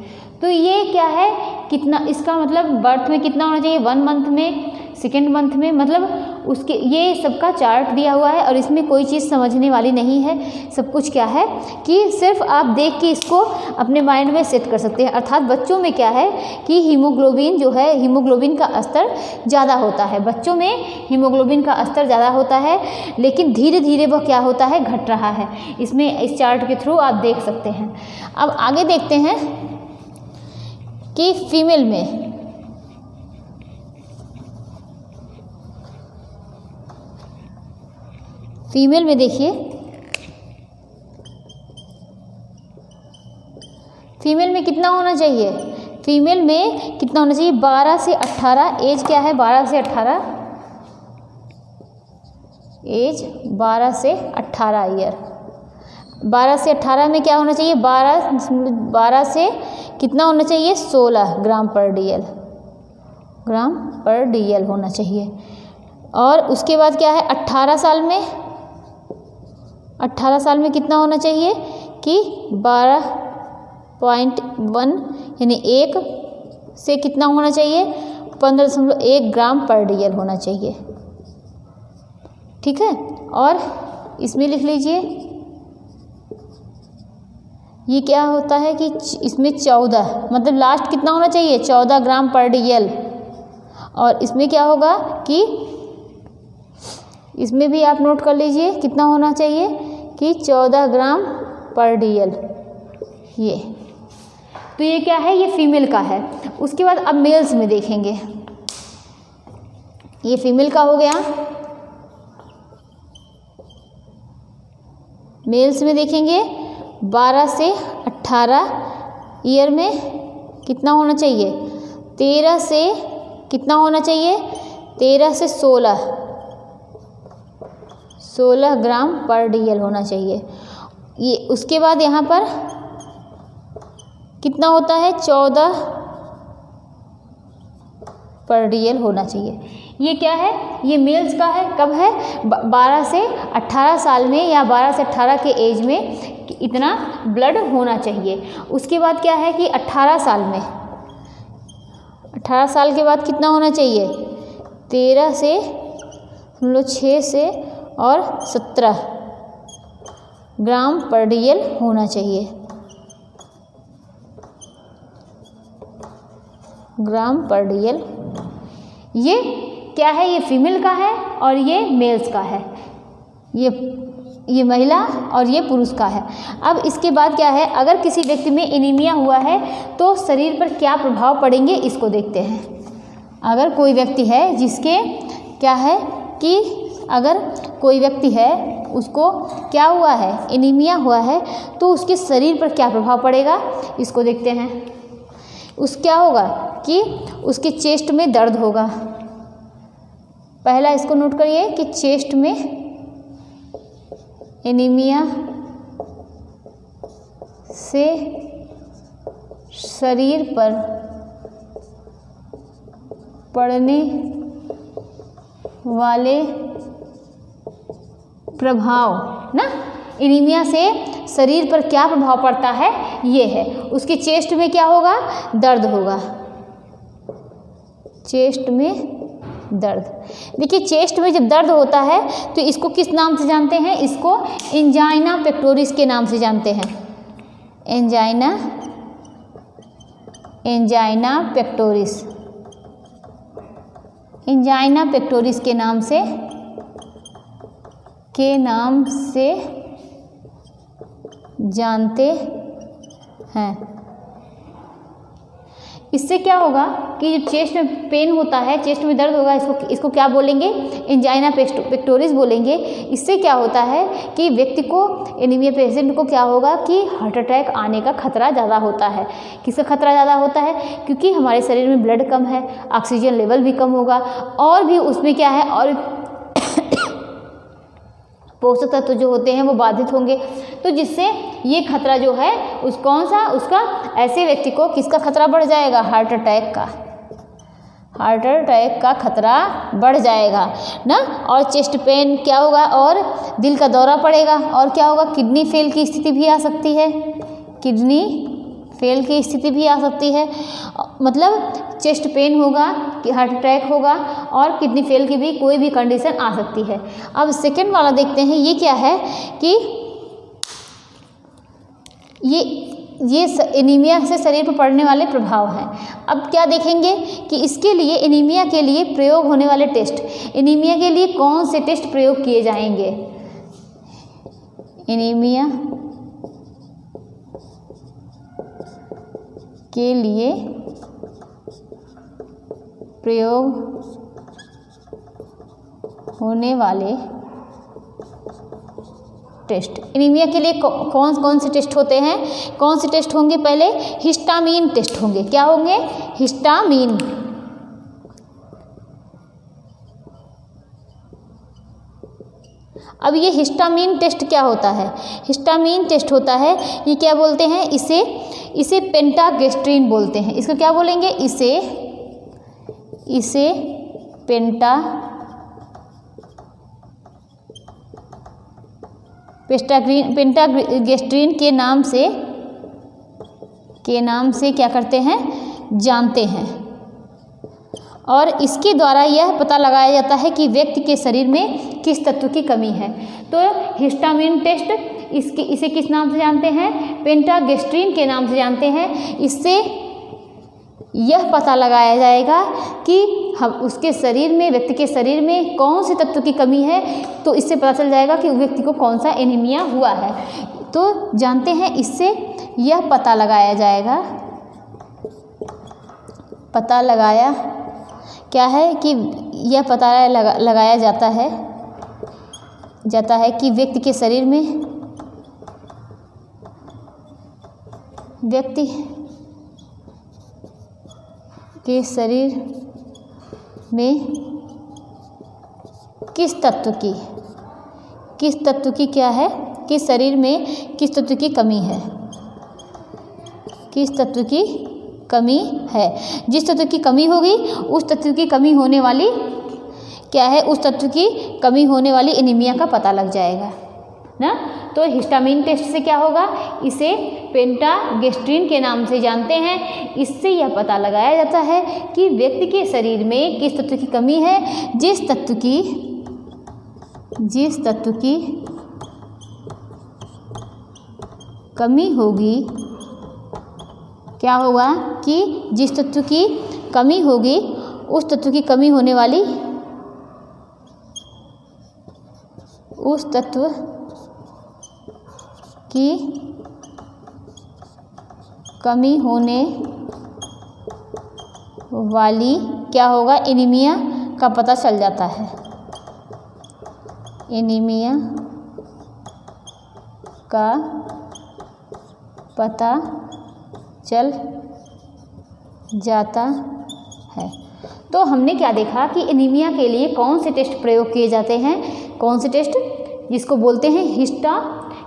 तो ये क्या है, कितना, इसका मतलब बर्थ में कितना होना चाहिए, 1 मंथ में, 2nd मंथ में, मतलब उसके ये सबका चार्ट दिया हुआ है और इसमें कोई चीज़ समझने वाली नहीं है। सब कुछ क्या है कि सिर्फ आप देख के इसको अपने माइंड में सेट कर सकते हैं। अर्थात बच्चों में क्या है कि हीमोग्लोबिन जो है, हीमोग्लोबिन का स्तर ज़्यादा होता है, बच्चों में हीमोग्लोबिन का स्तर ज़्यादा होता है, लेकिन धीरे धीरे वह क्या होता है, घट रहा है। इसमें इस चार्ट के थ्रू आप देख सकते हैं। अब आगे देखते हैं कि फीमेल में, देखिए, फीमेल में कितना होना चाहिए, फीमेल में कितना होना चाहिए, 12 से 18, एज क्या है, 12 से 18, एज 12 से 18 ईयर। 12 से 18 में क्या होना चाहिए, 12 से कितना होना चाहिए, 16 ग्राम पर DL होना चाहिए। और उसके बाद क्या है, 18 साल में कितना होना चाहिए कि 12.1 यानी 1 से कितना होना चाहिए, 15.1 ग्राम पर DL होना चाहिए। ठीक है, और इसमें लिख लीजिए, ये क्या होता है कि इसमें 14, मतलब लास्ट कितना होना चाहिए, 14 ग्राम पर DL। और इसमें क्या होगा कि इसमें भी आप नोट कर लीजिए कितना होना चाहिए कि 14 ग्राम पर DL। ये तो ये क्या है, ये फीमेल का है। उसके बाद अब मेल्स में देखेंगे, ये फीमेल का हो गया। मेल्स में देखेंगे 12 से 18 ईयर में कितना होना चाहिए, 13 से कितना होना चाहिए, 13 से 16 ग्राम पर DL होना चाहिए। ये उसके बाद यहाँ पर कितना होता है, 14 पर DL होना चाहिए। ये क्या है, ये मेल्स का है। कब है, 12 से 18 साल में या 12 से 18 के एज में इतना ब्लड होना चाहिए। उसके बाद क्या है कि 18 साल में, 18 साल के बाद कितना होना चाहिए, 13 से 6 से और 17 ग्राम पर DL होना चाहिए, ग्राम पर DL। ये क्या है, ये फीमेल का है और ये मेल्स का है, ये महिला और ये पुरुष का है। अब इसके बाद क्या है, अगर किसी व्यक्ति में एनीमिया हुआ है तो शरीर पर क्या प्रभाव पड़ेंगे, इसको देखते हैं। अगर कोई व्यक्ति है जिसके क्या है कि अगर कोई व्यक्ति है उसको क्या हुआ है, एनीमिया हुआ है, तो उसके शरीर पर क्या प्रभाव पड़ेगा, इसको देखते हैं। क्या होगा कि उसके चेस्ट में दर्द होगा। पहला इसको नोट करिए कि चेस्ट में एनीमिया से शरीर पर पड़ने वाले प्रभाव ना, एनीमिया से शरीर पर क्या प्रभाव पड़ता है, ये है। उसके चेस्ट में क्या होगा, दर्द होगा। चेस्ट में दर्द। देखिए चेस्ट में जब दर्द होता है तो इसको किस नाम से जानते हैं? इसको एंजाइना पेक्टोरिस के नाम से जानते हैं। एंजाइना पेक्टोरिस, एंजाइना पेक्टोरिस के नाम से जानते हैं। इससे क्या होगा कि जो चेस्ट में पेन होता है, चेस्ट में दर्द होगा, इसको क्या बोलेंगे? एंजाइना पेक्टोरिस बोलेंगे। इससे क्या होता है कि व्यक्ति को, एनीमिया पेशेंट को क्या होगा कि हार्ट अटैक आने का खतरा ज़्यादा होता है। किसका खतरा ज़्यादा होता है? क्योंकि हमारे शरीर में ब्लड कम है, ऑक्सीजन लेवल भी कम होगा, और भी उसमें क्या है, और पोषक तत्व जो होते हैं वो बाधित होंगे। तो जिससे ये खतरा जो है उसका ऐसे व्यक्ति को किसका खतरा बढ़ जाएगा? हार्ट अटैक का खतरा बढ़ जाएगा ना। और चेस्ट पेन क्या होगा? और दिल का दौरा पड़ेगा, और क्या होगा? किडनी फेल की स्थिति भी आ सकती है। किडनी फेल की स्थिति भी आ सकती है, मतलब चेस्ट पेन होगा, हार्ट अटैक होगा, और किडनी फेल की भी कोई भी कंडीशन आ सकती है। अब सेकेंड वाला देखते हैं, ये क्या है कि ये एनीमिया से शरीर पर पड़ने वाले प्रभाव हैं। अब क्या देखेंगे कि इसके लिए, एनीमिया के लिए प्रयोग होने वाले टेस्ट, एनीमिया के लिए कौन से टेस्ट प्रयोग किए जाएंगे? एनीमिया के लिए प्रयोग होने वाले टेस्ट, एनीमिया के लिए कौन से टेस्ट होते हैं? कौन से टेस्ट होंगे? पहले हिस्टामीन टेस्ट होंगे। क्या होंगे? हिस्टामीन। अब ये हिस्टामीन टेस्ट क्या होता है? हिस्टामीन टेस्ट होता है, ये क्या बोलते हैं? इसे पेंटागेस्ट्रिन बोलते हैं। इसको क्या बोलेंगे? इसे पेंटागेस्ट्रिन के नाम से क्या करते हैं? जानते हैं। और इसके द्वारा यह पता लगाया जाता है कि व्यक्ति के शरीर में किस तत्व की कमी है। तो हिस्टामीन टेस्ट इसे किस नाम से जानते हैं? पेंटागेस्ट्रिन के नाम से जानते हैं। इससे यह पता लगाया जाएगा कि हम उसके शरीर में, व्यक्ति के शरीर में कौन से तत्व की कमी है, तो इससे पता चल जाएगा कि व्यक्ति को कौन सा एनीमिया हुआ है। तो जानते हैं, इससे यह पता लगाया जाएगा, पता लगाया क्या है कि यह पता लगाया जाता है कि व्यक्ति के शरीर में किस तत्व की क्या है, किस शरीर में किस तत्व की कमी है, किस तत्व की कमी है। जिस तत्व की कमी होगी उस तत्व की कमी होने वाली क्या है, उस तत्व की कमी होने वाली एनीमिया का पता लग जाएगा ना। तो हिस्टामीन टेस्ट से क्या होगा? इसे पेंटागेस्ट्रिन के नाम से जानते हैं। इससे यह पता लगाया जाता है कि व्यक्ति के शरीर में किस तत्व की कमी है। जिस तत्व की कमी होगी, क्या होगा कि जिस तत्व की कमी होगी उस तत्व की कमी होने वाली, उस तत्व की कमी होने वाली क्या होगा, एनीमिया का पता चल जाता है। एनीमिया का पता चल जाता है। तो हमने क्या देखा कि एनीमिया के लिए कौन से टेस्ट प्रयोग किए जाते हैं, कौन से टेस्ट, जिसको बोलते हैं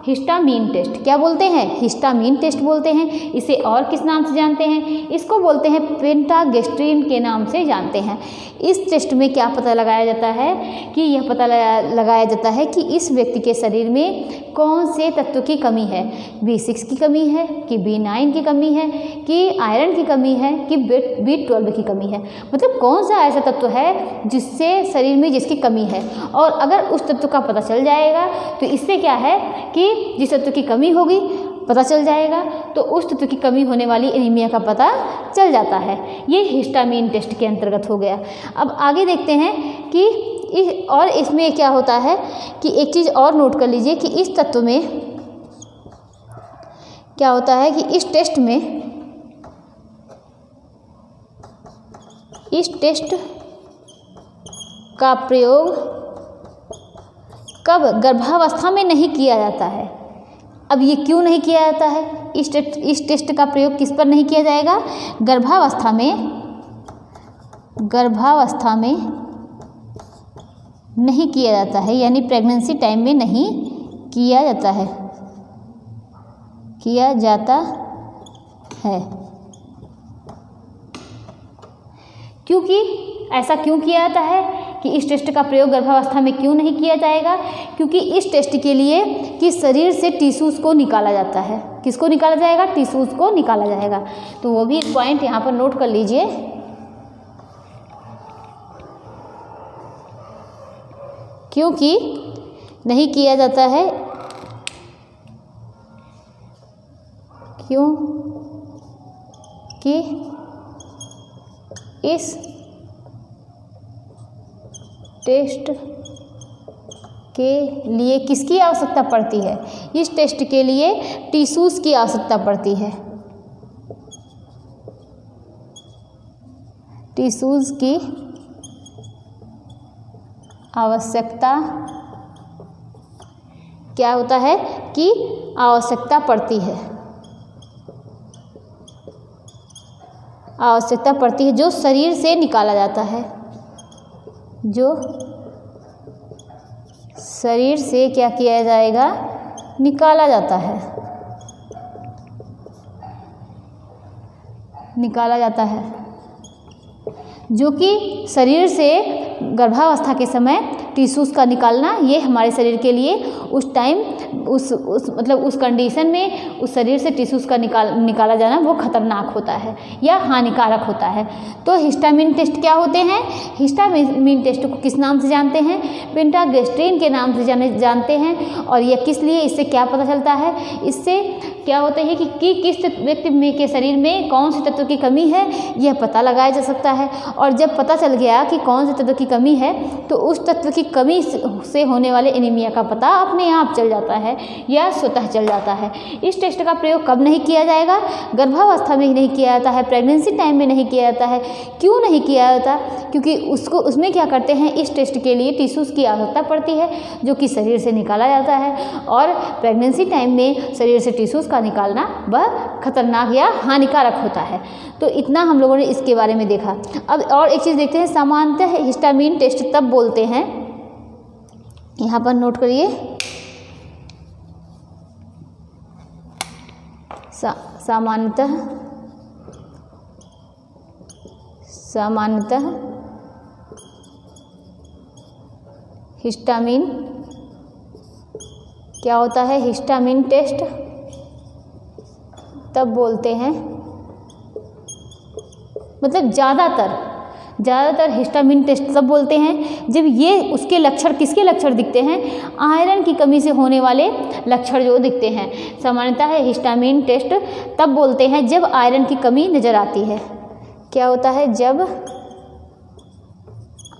हिस्टामीन टेस्ट। क्या बोलते हैं? हिस्टामीन टेस्ट बोलते हैं। इसे और किस नाम से जानते हैं? इसको बोलते हैं पेंटागेस्ट्रिन के नाम से जानते हैं। इस टेस्ट में क्या पता लगाया जाता है कि यह पता लगाया जाता है कि इस व्यक्ति के शरीर में कौन से तत्व की कमी है। B6 की कमी है कि B9 की कमी है कि आयरन की कमी है कि B12 की कमी है। मतलब कौन सा ऐसा तत्व है जिससे शरीर में जिसकी कमी है। और अगर उस तत्व का पता चल जाएगा तो इससे क्या है कि जिस तत्व की कमी होगी पता चल जाएगा तो उस तत्व की कमी होने वाली एनीमिया का पता चल जाता है। ये हिस्टामीन टेस्ट के अंतर्गत हो गया। अब आगे देखते हैं कि और इसमें क्या होता है कि एक चीज़ और नोट कर लीजिए कि इस तत्व में क्या होता है कि इस टेस्ट का प्रयोग कब? गर्भावस्था में नहीं किया जाता है। अब ये क्यों नहीं किया जाता है? इस टेस्ट का प्रयोग किस पर नहीं किया जाएगा? गर्भावस्था में नहीं किया जाता है, यानी प्रेगनेंसी टाइम में नहीं किया जाता है। क्योंकि ऐसा क्यों किया जाता है कि इस टेस्ट का प्रयोग गर्भावस्था में क्यों नहीं किया जाएगा? क्योंकि इस टेस्ट के लिए कि शरीर से टिश्यूज़ को निकाला जाता है। किसको निकाला जाएगा? टिश्यूज़ को निकाला जाएगा। तो वो भी एक पॉइंट यहाँ पर नोट कर लीजिए। क्योंकि नहीं किया जाता है, क्योंकि इस टेस्ट के लिए किसकी आवश्यकता पड़ती है? इस टेस्ट के लिए टिश्यूज़ की आवश्यकता पड़ती है। टिश्यूज़ की आवश्यकता क्या होता है कि आवश्यकता पड़ती है। आवश्यकता पड़ती है जो शरीर से निकाला जाता है। जो शरीर से क्या किया जाएगा? निकाला जाता है। निकाला जाता है जो कि शरीर से गर्भावस्था के समय टिश्यूज़ का निकालना ये हमारे शरीर के लिए उस टाइम उस कंडीशन में उस शरीर से टिश्यूज़ का निकाला जाना वो खतरनाक होता है या हानिकारक होता है। तो हिस्टामीन टेस्ट क्या होते हैं? हिस्टामीन टेस्ट को किस नाम से जानते हैं? पेंटागेस्ट्रिन के नाम से जानते हैं। और यह किस लिए? इससे क्या पता चलता है? इससे क्या होता है कि किस व्यक्ति में के शरीर में कौन से तत्व की कमी है यह पता लगाया जा सकता है। और जब पता चल गया कि कौन से तत्व की कमी है तो उस तत्व की कमी से होने वाले एनीमिया का पता अपने आप चल जाता है या स्वतः चल जाता है। इस टेस्ट का प्रयोग कब नहीं किया जाएगा? गर्भावस्था में नहीं किया जाता है, प्रेगनेंसी टाइम में नहीं किया जाता है। क्यों नहीं किया जाता? क्योंकि उसमें क्या करते हैं? इस टेस्ट के लिए टिश्यूज़ की आवश्यकता पड़ती है जो कि शरीर से निकाला जाता है। और प्रेगनेंसी टाइम में शरीर से टिश्यूज़ का निकालना वह खतरनाक या हानिकारक होता है। तो इतना हम लोगों ने इसके बारे में देखा। अब और एक चीज़ देखते हैं, सामान्यतः हिस्टामीन टेस्ट तब बोलते हैं, यहाँ पर नोट करिए, सामान्यतः हिस्टामीन क्या होता है? हिस्टामीन टेस्ट तब बोलते हैं, मतलब ज़्यादातर हिस्टामीन टेस्ट तब बोलते हैं जब ये उसके लक्षण, किसके लक्षण दिखते हैं? आयरन की कमी से होने वाले लक्षण जो दिखते हैं। सामान्यतः हिस्टामीन टेस्ट तब बोलते हैं जब आयरन की कमी नज़र आती है। क्या होता है? जब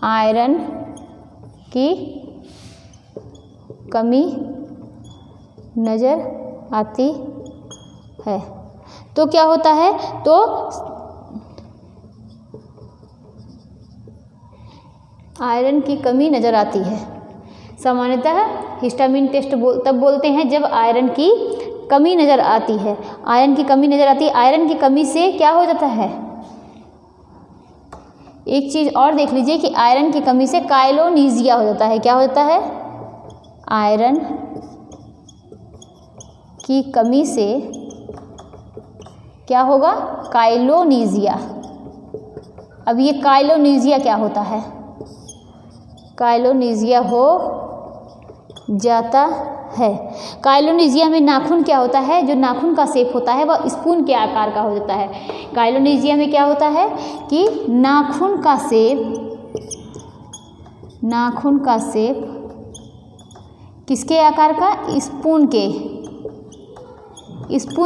आयरन की कमी नज़र आती है तो क्या होता है? तो आयरन की कमी नज़र आती है। सामान्यतः हिस्टामीन टेस्ट तब बोलते हैं जब आयरन की कमी नज़र आती है। आयरन की कमी नज़र आती है। आयरन की कमी से क्या हो जाता है? एक चीज़ और देख लीजिए कि आयरन की कमी से काइलोनीजिया हो जाता है। क्या हो जाता है? आयरन की कमी से क्या होगा? काइलोनीजिया। अब ये काइलोनीजिया क्या होता है? काइलोनीजिया हो जाता है। काइलोनीजिया में नाखून क्या होता है? जो नाखून का शेप होता है वह स्पून के आकार का हो जाता है। काइलोनीजिया में क्या होता है कि नाखून का शेप किसके आकार का? स्पून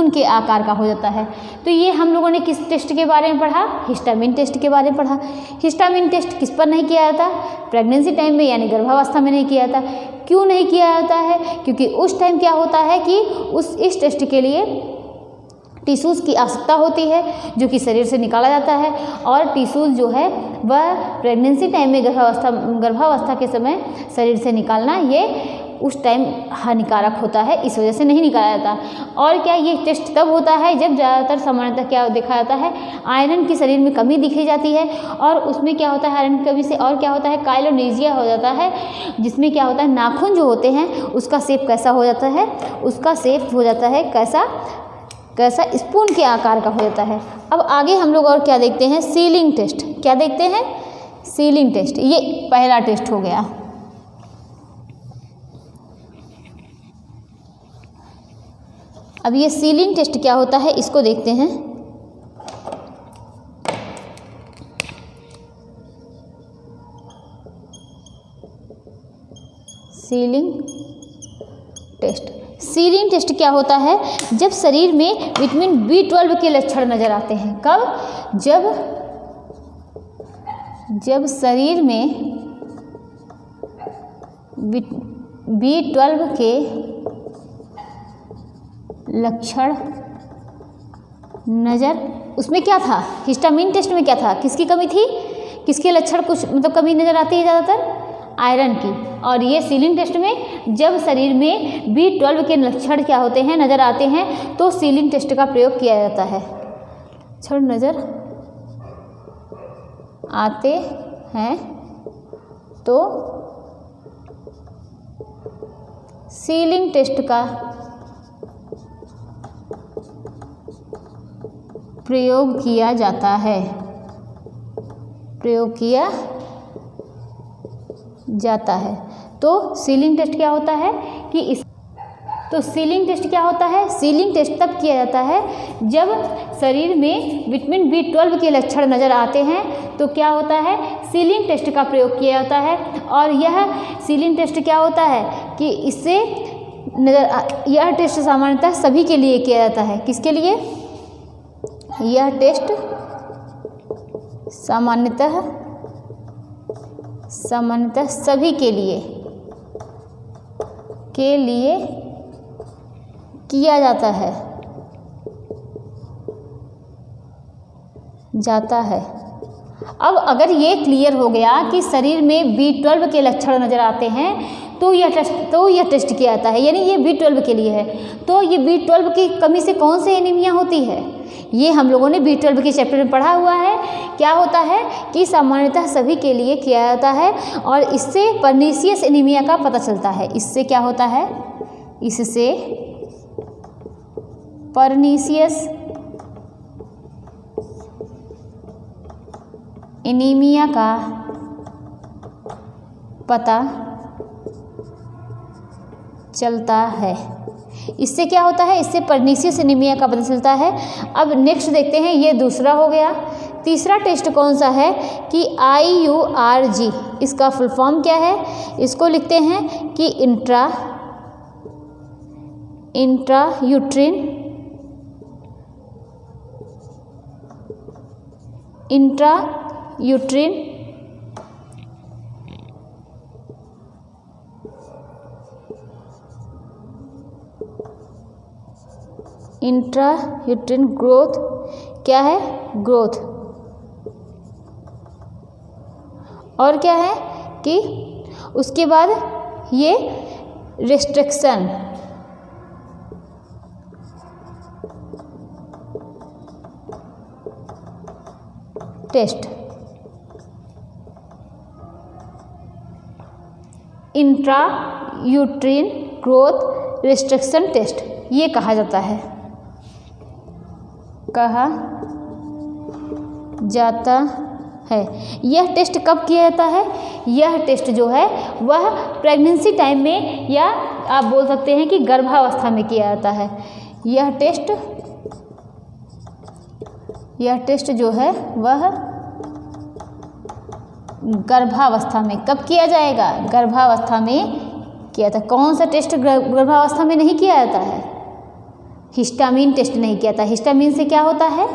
के आकार का हो जाता है। तो ये हम लोगों ने किस टेस्ट के बारे में पढ़ा? हिस्टामिन टेस्ट के बारे में पढ़ा। हिस्टामिन टेस्ट किस पर नहीं किया जाता? प्रेगनेंसी टाइम में यानी गर्भावस्था में नहीं किया जाता। क्यों नहीं किया जाता है? क्योंकि उस टाइम क्या होता है कि इस टेस्ट के लिए टिश्यूज़ की आवश्यकता होती है जो कि शरीर से निकाला जाता है, और टिश्यूज़ जो है वह प्रेगनेंसी टाइम में गर्भावस्था के समय शरीर से निकालना ये उस टाइम हानिकारक होता है, इस वजह से नहीं निकाला जाता। और क्या ये टेस्ट तब होता है जब ज़्यादातर सामान्यतः क्या देखा जाता है? आयरन की शरीर में कमी दिखी जाती है, और उसमें क्या होता है? आयरन की कमी से और क्या होता है? काइलोनीजिया हो जाता है, जिसमें क्या होता है? नाखून जो होते हैं उसका शेप कैसा हो जाता है? उसका शेप हो जाता है कैसा? स्पून के आकार का हो जाता है। अब आगे हम लोग और क्या देखते हैं? Ceiling test. क्या देखते हैं? Ceiling test. ये पहला टेस्ट हो गया। अब ये सीलिंग टेस्ट क्या होता है इसको देखते हैं। Ceiling test. सीलिंग टेस्ट क्या होता है? जब शरीर में विटामिन B12 के लक्षण नजर आते हैं। कब? जब शरीर में B12 के लक्षण नज़र, उसमें क्या था? हिस्टामिन टेस्ट में क्या था? किसकी कमी थी? किसके लक्षण कुछ मतलब कमी नज़र आती है? ज़्यादातर आयरन की। और ये सीलिंग टेस्ट में जब शरीर में B12 के लक्षण क्या होते हैं? नज़र आते हैं, तो सीलिंग टेस्ट का प्रयोग किया जाता है। लक्षण नज़र आते हैं तो सीलिंग टेस्ट का प्रयोग किया जाता है। तो सीलिंग टेस्ट क्या होता है कि सीलिंग टेस्ट क्या होता है? सीलिंग टेस्ट तब किया जाता है जब शरीर में विटामिन B12 के लक्षण नज़र आते हैं, तो क्या होता है? सीलिंग टेस्ट का प्रयोग किया जाता है। और यह सीलिंग टेस्ट क्या होता है कि इससे यह टेस्ट सामान्यतः सभी के लिए किया जाता है। किसके लिए? यह टेस्ट सामान्यतः सभी के लिए किया जाता है। अब अगर ये क्लियर हो गया कि शरीर में B12 के लक्षण नज़र आते हैं, तो यह टेस्ट किया जाता है, यानी ये B12 के लिए है। तो ये B12 की कमी से कौन सी एनीमिया होती है? ये हम लोगों ने B12 के चैप्टर में पढ़ा हुआ है। क्या होता है कि सामान्यतः सभी के लिए किया जाता है, और इससे पर्नीशियस एनीमिया का पता चलता है। इससे क्या होता है? इससे पर्नीशियस एनीमिया का पता चलता है। इससे क्या होता है? इससे पर्नीशियस एनीमिया का पता चलता है। अब नेक्स्ट देखते हैं, ये दूसरा हो गया। तीसरा टेस्ट कौन सा है कि IURG। इसका फुल फॉर्म क्या है? इसको लिखते हैं कि इंट्रायूट्रिन ग्रोथ। क्या है? ग्रोथ। और क्या है कि उसके बाद ये restriction test. Intrauterine growth restriction test. ये कहा जाता है, कहा जाता है। यह टेस्ट कब किया जाता है? यह टेस्ट जो है वह प्रेगनेंसी टाइम में या आप बोल सकते हैं कि गर्भावस्था में किया जाता है। यह टेस्ट जो है वह गर्भावस्था में कब किया जाएगा? गर्भावस्था में किया जाता है। कौन सा टेस्ट गर्भावस्था में नहीं किया जाता है? हिस्टामिन टेस्ट नहीं किया जाता। हिस्टामिन से क्या होता है?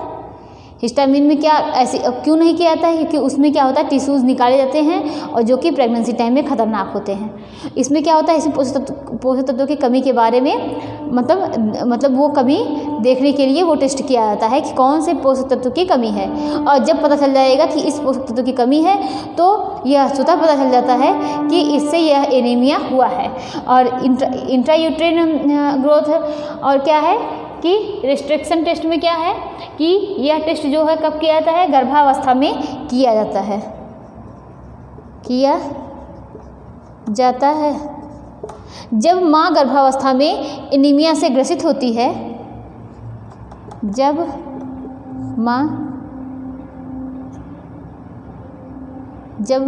हिस्टामिन में क्या ऐसे क्यों नहीं किया जाता है? क्योंकि उसमें क्या होता है, टिश्यूज़ निकाले जाते हैं और जो कि प्रेगनेंसी टाइम में खतरनाक होते हैं। इसमें क्या होता है, इसमें पोषक तत्वों की कमी के बारे में मतलब वो कमी देखने के लिए वो टेस्ट किया जाता है कि कौन से पोषक तत्व की कमी है। और जब पता चल जाएगा कि इस पोषक तत्व की कमी है तो यह स्वतः पता चल जाता है कि इससे यह एनीमिया हुआ है। और इंट्रायूट्राइन ग्रोथ और क्या है कि रिस्ट्रिक्शन टेस्ट में क्या है कि यह टेस्ट जो है कब किया जाता है? गर्भावस्था में किया जाता है, किया जाता है। जब माँ गर्भावस्था में एनीमिया से ग्रसित होती है, जब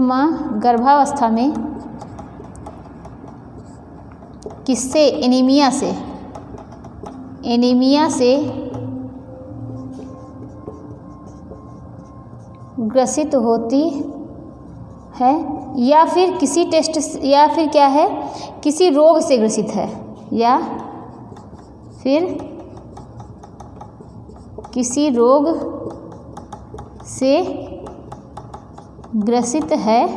माँ गर्भावस्था में किससे? एनीमिया से ग्रसित होती है या फिर किसी टेस्ट या फिर क्या है, किसी रोग से ग्रसित है या फिर किसी रोग से ग्रसित है,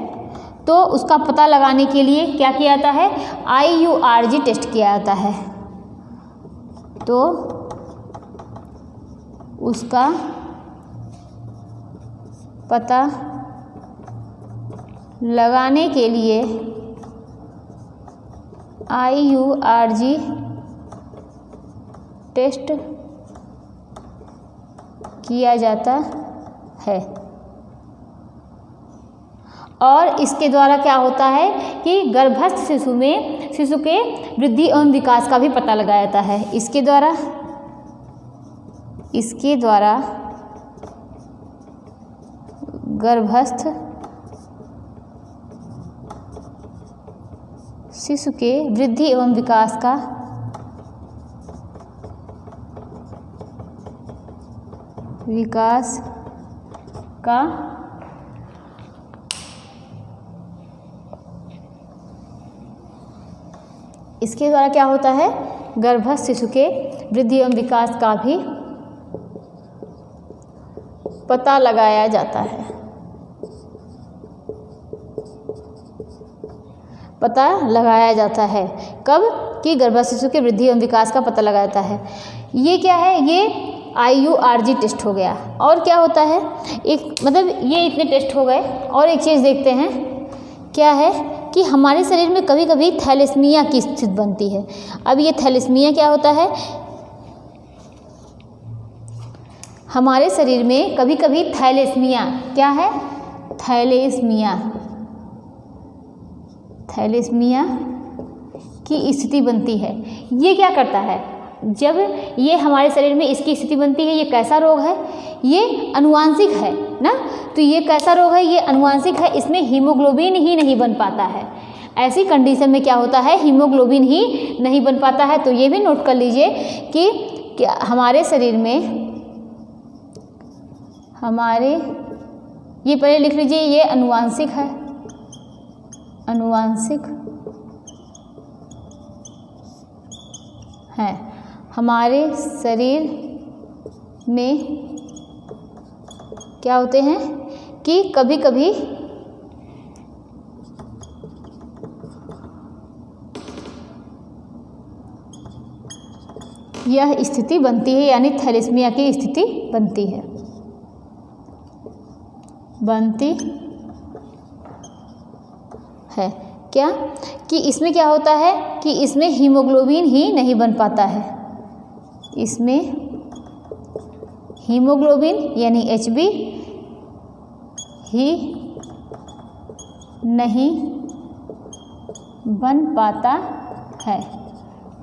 तो उसका पता लगाने के लिए क्या किया जाता है? IURG टेस्ट किया जाता है। तो उसका पता लगाने के लिए IURG टेस्ट किया जाता है। और इसके द्वारा क्या होता है कि गर्भस्थ शिशु के वृद्धि एवं विकास का भी पता लगाया जाता है। इसके द्वारा गर्भस्थ शिशु के वृद्धि एवं विकास का इसके द्वारा क्या होता है? गर्भस्थ शिशु के वृद्धि एवं विकास का भी पता लगाया जाता है। पता लगाया जाता है कब? कि गर्भस्थ शिशु के वृद्धि एवं विकास का पता लगाया जाता है। ये क्या है? ये IURG टेस्ट हो गया। और क्या होता है? ये इतने टेस्ट हो गए। और एक चीज़ देखते हैं, क्या है कि हमारे शरीर में कभी कभी थैलेसीमिया की स्थिति बनती है। अब ये थैलेसीमिया क्या होता है? हमारे शरीर में कभी कभी थैलेसीमिया क्या है? थैलेसीमिया की स्थिति बनती है। ये क्या करता है? जब ये हमारे शरीर में इसकी स्थिति बनती है, ये कैसा रोग है? ये अनुवांशिक है ना। तो ये कैसा रोग है? ये अनुवांशिक है। इसमें हीमोग्लोबिन ही नहीं बन पाता है। ऐसी कंडीशन में क्या होता है? हीमोग्लोबिन ही नहीं बन पाता है। तो ये भी नोट कर लीजिए कि हमारे शरीर में ये पहले लिख लीजिए, ये अनुवांशिक है। अनुवांशिक है। हमारे शरीर में क्या होते हैं कि कभी कभी यह स्थिति बनती है, यानी थैलेसीमिया की स्थिति बनती है। क्या कि इसमें क्या होता है कि इसमें हीमोग्लोबिन ही नहीं बन पाता है। इसमें हीमोग्लोबिन यानी HB ही नहीं बन पाता है।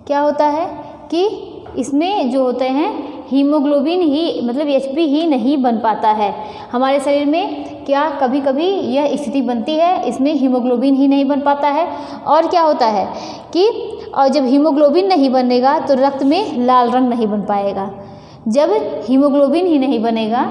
क्या होता है कि इसमें जो होते हैं हीमोग्लोबिन ही मतलब Hb ही नहीं बन पाता है। हमारे शरीर में क्या कभी कभी यह स्थिति बनती है, इसमें हीमोग्लोबिन ही नहीं बन पाता है। और क्या होता है कि और जब हीमोग्लोबिन नहीं बनेगा तो रक्त में लाल रंग नहीं बन पाएगा। जब हीमोग्लोबिन ही नहीं बनेगा,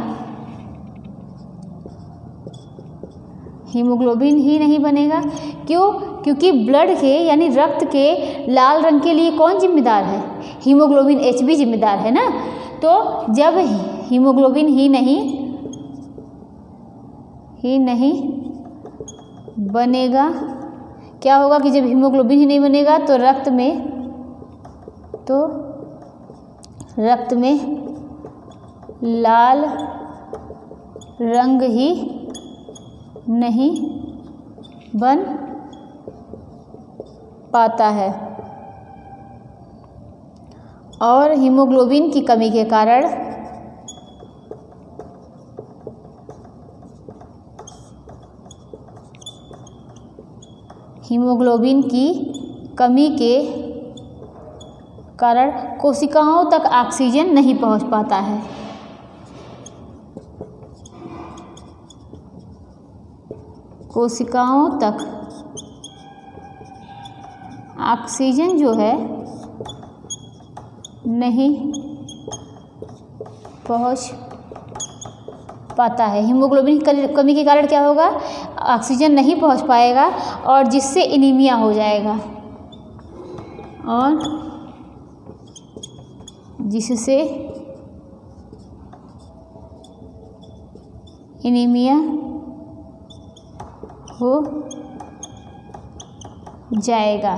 हीमोग्लोबिन ही नहीं बनेगा, क्यों? क्योंकि ब्लड के यानी रक्त के लाल रंग के लिए कौन जिम्मेदार है? हीमोग्लोबिन Hb जिम्मेदार है ना। तो जब हीमोग्लोबिन ही नहीं बनेगा, क्या होगा कि जब हीमोग्लोबिन ही नहीं बनेगा तो रक्त में लाल रंग ही नहीं बन पाता है। और हीमोग्लोबिन की कमी के कारण कोशिकाओं तक ऑक्सीजन नहीं पहुंच पाता है। कोशिकाओं तक ऑक्सीजन जो है नहीं पहुंच पाता है। हीमोग्लोबिन की कमी के कारण क्या होगा? ऑक्सीजन नहीं पहुंच पाएगा और जिससे एनीमिया हो जाएगा, और जिससे एनीमिया हो जाएगा।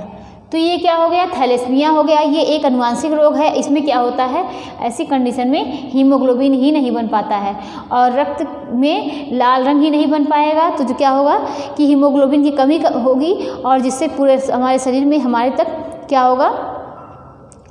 तो ये क्या हो गया? थैलेसीमिया हो गया। ये एक अनुवांशिक रोग है। इसमें क्या होता है? ऐसी कंडीशन में हीमोग्लोबिन ही नहीं बन पाता है और रक्त में लाल रंग ही नहीं बन पाएगा। तो जो क्या होगा कि हीमोग्लोबिन की कमी होगी और जिससे पूरे हमारे शरीर में हमारे तक क्या होगा?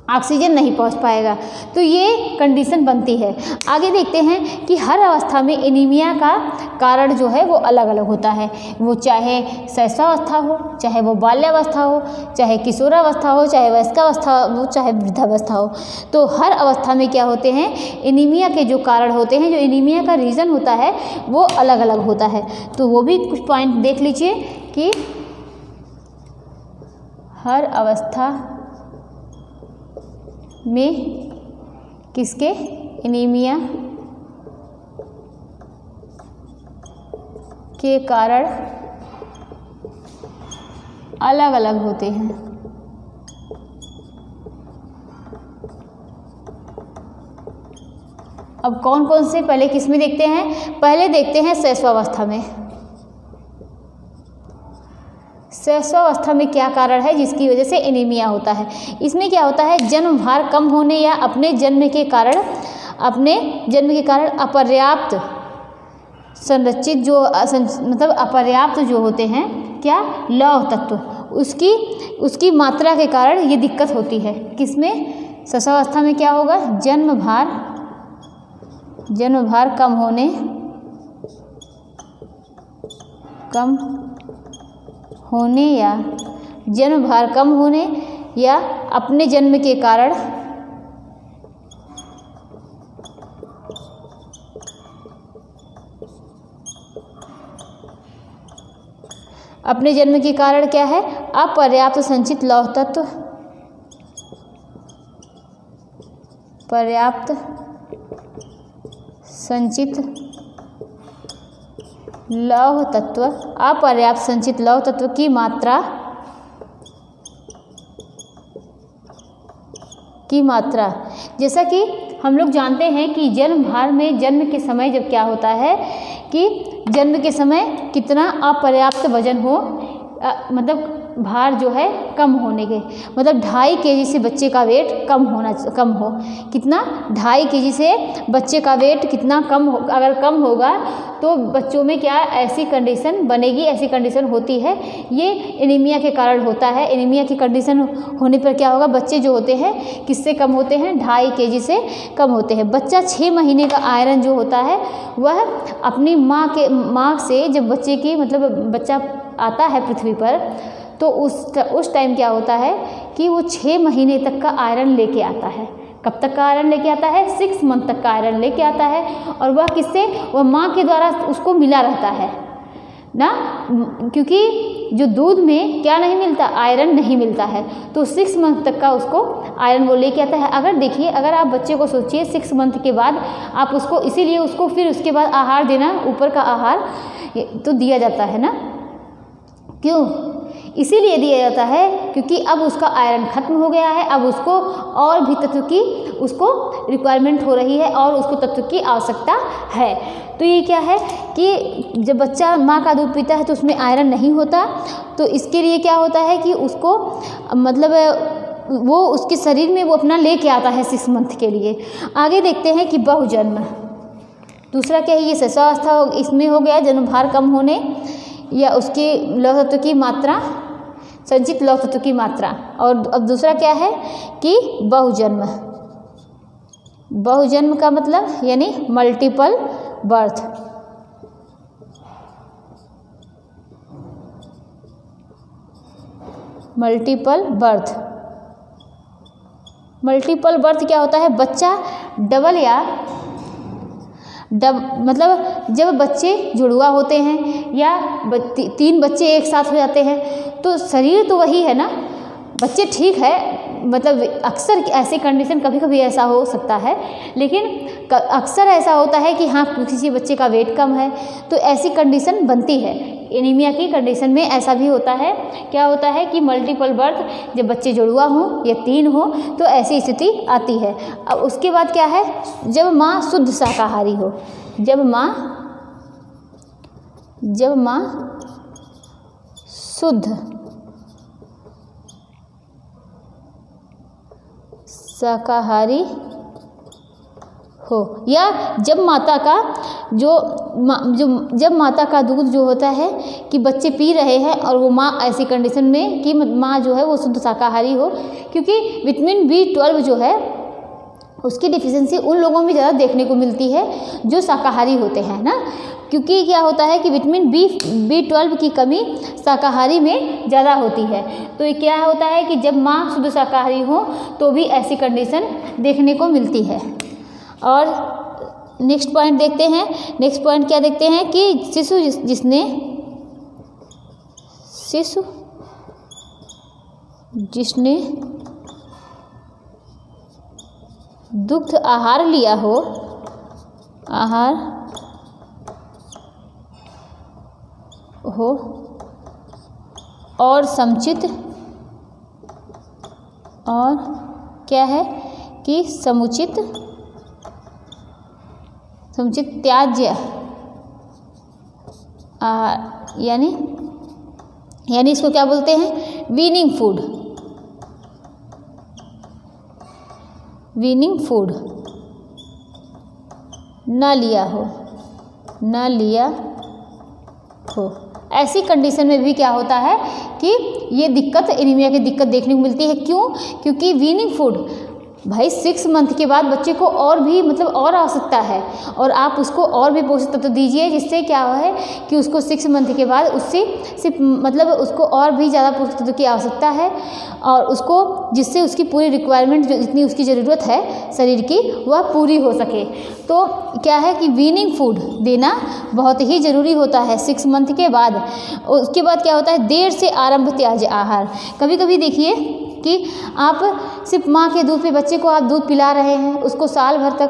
ऑक्सीजन नहीं पहुंच पाएगा। तो ये कंडीशन बनती है। आगे देखते हैं कि हर अवस्था में एनीमिया का कारण जो है वो अलग अलग होता है। वो चाहे शैशवावस्था हो, चाहे वो बाल्यावस्था हो, चाहे किशोरावस्था हो, चाहे वयस्कावस्था हो, चाहे वृद्धावस्था हो। तो हर अवस्था में क्या होते हैं? एनीमिया के जो कारण होते हैं, जो एनीमिया का रीज़न होता है वो अलग अलग होता है। तो वो भी कुछ पॉइंट देख लीजिए कि हर अवस्था में किसके एनीमिया के कारण अलग अलग होते हैं। अब कौन कौन से पहले किस में देखते हैं? पहले देखते हैं शैशवावस्था में। शैशवावस्था में क्या कारण है जिसकी वजह से एनीमिया होता है? इसमें क्या होता है? जन्म भार कम होने या अपने जन्म के कारण अपर्याप्त संरचित जो मतलब अपर्याप्त जो होते हैं क्या? लौह तत्व, उसकी मात्रा के कारण ये दिक्कत होती है। किसमें? शैशवावस्था में क्या होगा? जन्म भार कम होने या जन्म भार कम होने या अपने जन्म के कारण क्या है? अपर्याप्त संचित लौह तत्व, पर्याप्त संचित लौह तत्व, अपर्याप्त संचित लौह तत्व की मात्रा जैसा कि हम लोग जानते हैं कि जन्म भार में जन्म के समय जब क्या होता है कि जन्म के समय कितना अपर्याप्त वजन हो, मतलब भार जो है कम होने के, मतलब 2.5 kg से बच्चे का वेट कम हो। कितना? 2.5 kg से बच्चे का वेट कितना कम हो, अगर कम होगा तो बच्चों में क्या ऐसी कंडीशन बनेगी, ऐसी कंडीशन होती है। ये एनीमिया के कारण होता है। एनीमिया की कंडीशन होने पर क्या होगा? बच्चे जो होते हैं किससे कम होते हैं? 2.5 kg से कम होते हैं। बच्चा 6 महीने का आयरन जो होता है वह अपनी माँ से जब बच्चे की मतलब बच्चा आता है पृथ्वी पर, तो उस टाइम क्या होता है कि वो 6 महीने तक का आयरन लेके आता है। कब तक का आयरन लेके आता है? 6 मंथ तक का आयरन लेके आता है। और वह किससे? वह माँ के द्वारा उसको मिला रहता है ना, क्योंकि जो दूध में क्या नहीं मिलता? आयरन नहीं मिलता है। तो 6 मंथ तक का उसको आयरन वो लेके आता है। अगर देखिए, अगर आप बच्चे को सोचिए 6 मंथ के बाद आप उसको, इसीलिए उसको फिर उसके बाद आहार देना, ऊपर का आहार तो दिया जाता है ना। क्यों? इसीलिए दिया जाता है क्योंकि अब उसका आयरन खत्म हो गया है, अब उसको और भी तत्व की उसको रिक्वायरमेंट हो रही है और उसको तत्व की आवश्यकता है। तो ये क्या है कि जब बच्चा माँ का दूध पीता है तो उसमें आयरन नहीं होता, तो इसके लिए क्या होता है कि उसको मतलब वो उसके शरीर में वो अपना लेके आता है 6 मंथ के लिए। आगे देखते हैं कि बहुजन्म, दूसरा क्या है? ये शैशवावस्था इसमें हो गया जन्मभार कम होने या उसके लौह तत्व की मात्रा, संचित लौह तत्व की मात्रा। और अब दूसरा क्या है कि बहुजन्म। बहुजन्म का मतलब यानी multiple birth. Multiple birth, multiple birth क्या होता है? बच्चा डबल या मतलब जब बच्चे जुड़वा होते हैं या 3 बच्चे एक साथ हो जाते हैं तो शरीर तो वही है ना, बच्चे ठीक है, मतलब अक्सर ऐसी कंडीशन कभी कभी ऐसा हो सकता है, लेकिन अक्सर ऐसा होता है कि हाँ किसी बच्चे का वेट कम है तो ऐसी कंडीशन बनती है। एनीमिया की कंडीशन में ऐसा भी होता है। क्या होता है कि मल्टीपल बर्थ, जब बच्चे जुड़वा हों या 3 हो तो ऐसी स्थिति आती है। अब उसके बाद क्या है? जब माँ शुद्ध शाकाहारी हो, जब माँ शुद्ध शाकाहारी हो, या जब माता का जब माता का दूध जो होता है कि बच्चे पी रहे हैं और वो माँ ऐसी कंडीशन में कि माँ जो है वो शुद्ध शाकाहारी हो, क्योंकि विटामिन B12 जो है उसकी डिफिशियंसी उन लोगों में ज़्यादा देखने को मिलती है जो शाकाहारी होते हैं ना, क्योंकि क्या होता है कि विटामिन B12 की कमी शाकाहारी में ज़्यादा होती है। तो ये क्या होता है कि जब माँ शुद्ध शाकाहारी हो तो भी ऐसी कंडीशन देखने को मिलती है। और नेक्स्ट पॉइंट देखते हैं। नेक्स्ट पॉइंट क्या देखते हैं कि शिशु जिसने दुग्ध आहार लिया हो, और समुचित और क्या है कि समुचित त्याज्य यानी इसको क्या बोलते हैं? वीनिंग फूड न लिया हो। ऐसी कंडीशन में भी क्या होता है कि ये दिक्कत, एनीमिया की दिक्कत देखने को मिलती है। क्यों? क्योंकि वीनिंग फूड, भाई 6 मंथ के बाद बच्चे को और भी मतलब और आवश्यकता है और आप उसको और भी पोषक तत्व दीजिए, जिससे क्या है कि उसको 6 मंथ के बाद उससे सिर्फ मतलब उसको और भी ज़्यादा पोषक तत्व की आवश्यकता है और उसको जिससे उसकी पूरी रिक्वायरमेंट जो जितनी उसकी ज़रूरत है शरीर की वह पूरी हो सके। तो क्या है कि वीनिंग फूड देना बहुत ही ज़रूरी होता है 6 मंथ के बाद। उसके बाद क्या होता है? देर से आरंभ त्याज्य आहार। कभी कभी देखिए कि आप सिर्फ माँ के दूध पे बच्चे को आप दूध पिला रहे हैं, उसको साल भर तक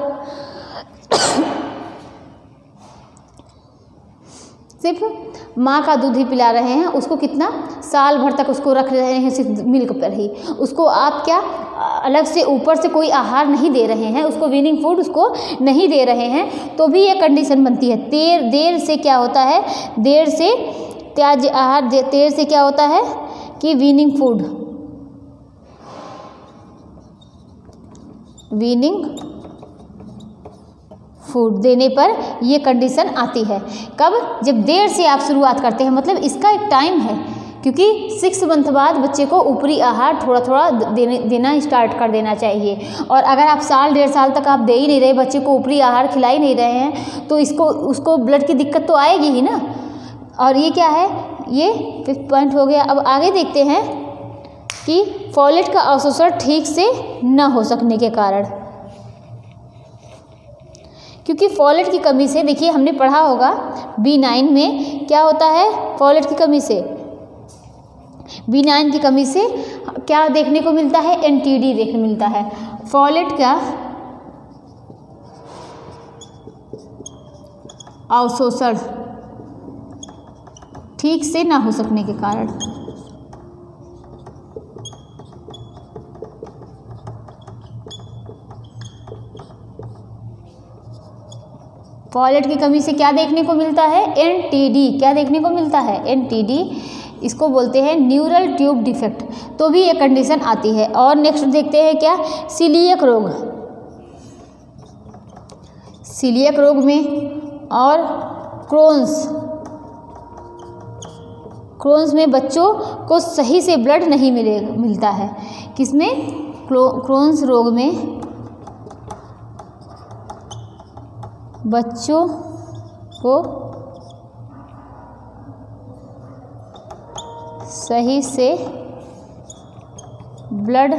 सिर्फ माँ का दूध ही पिला रहे हैं, उसको कितना साल भर तक उसको रख रहे हैं सिर्फ मिल्क पर ही, उसको आप क्या अलग से ऊपर से कोई आहार नहीं दे रहे हैं, उसको वीनिंग फूड उसको नहीं दे रहे हैं, तो भी ये कंडीशन बनती है। देर से क्या होता है? देर से त्याज्य आहार, देर से क्या होता है कि वीनिंग फूड देने पर ये कंडीशन आती है। कब? जब देर से आप शुरुआत करते हैं, मतलब इसका एक टाइम है, क्योंकि 6 मंथ बाद बच्चे को ऊपरी आहार थोड़ा थोड़ा देना स्टार्ट कर देना चाहिए। और अगर आप साल 1.5 साल तक आप दे ही नहीं रहे, बच्चे को ऊपरी आहार खिला ही नहीं रहे हैं, तो उसको ब्लड की दिक्कत तो आएगी ही ना। और ये क्या है? ये 5th पॉइंट हो गया। अब आगे देखते हैं कि फॉलेट का अवशोषण ठीक से न हो सकने के कारण, क्योंकि फॉलेट की कमी से, देखिए हमने पढ़ा होगा B9 में क्या होता है, फॉलेट की कमी से, B9 की कमी से क्या देखने को मिलता है, NTD देखने मिलता है, फॉलेट का अवशोषण ठीक से ना हो सकने के कारण। फॉलेट की कमी से क्या देखने को मिलता है, NTD, क्या देखने को मिलता है, NTD, इसको बोलते हैं न्यूरल ट्यूब डिफेक्ट, तो भी ये कंडीशन आती है। और नेक्स्ट देखते हैं क्या, सीलियक रोग, सीलियक रोग में और क्रोन्स में बच्चों को सही से ब्लड नहीं मिलता है, किसमें, क्रोन्स रोग में बच्चों को सही से ब्लड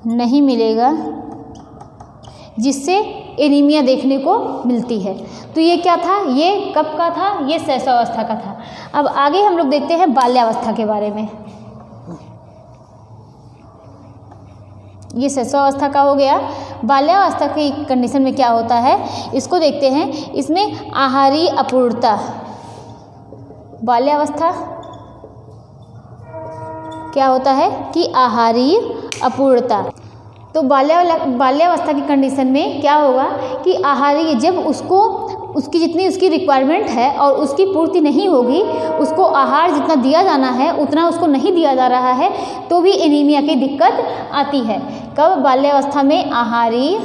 नहीं मिलेगा, जिससे एनीमिया देखने को मिलती है। तो ये क्या था, ये कब का था, ये शैशवावस्था का था। अब आगे हम लोग देखते हैं बाल्यावस्था के बारे में। ये शैशवावस्था का हो गया। बाल्यावस्था की कंडीशन में क्या होता है, इसको देखते हैं। इसमें आहारीय अपूर्णता, बाल्यावस्था क्या होता है कि आहारीय अपूर्णता। तो बाल्यावस्था की कंडीशन में क्या होगा कि आहारीय, जब उसकी जितनी उसकी रिक्वायरमेंट है और उसकी पूर्ति नहीं होगी, उसको आहार जितना दिया जाना है उतना उसको नहीं दिया जा रहा है, तो भी एनीमिया की दिक्कत आती है। कब, बाल्यावस्था में आहारीय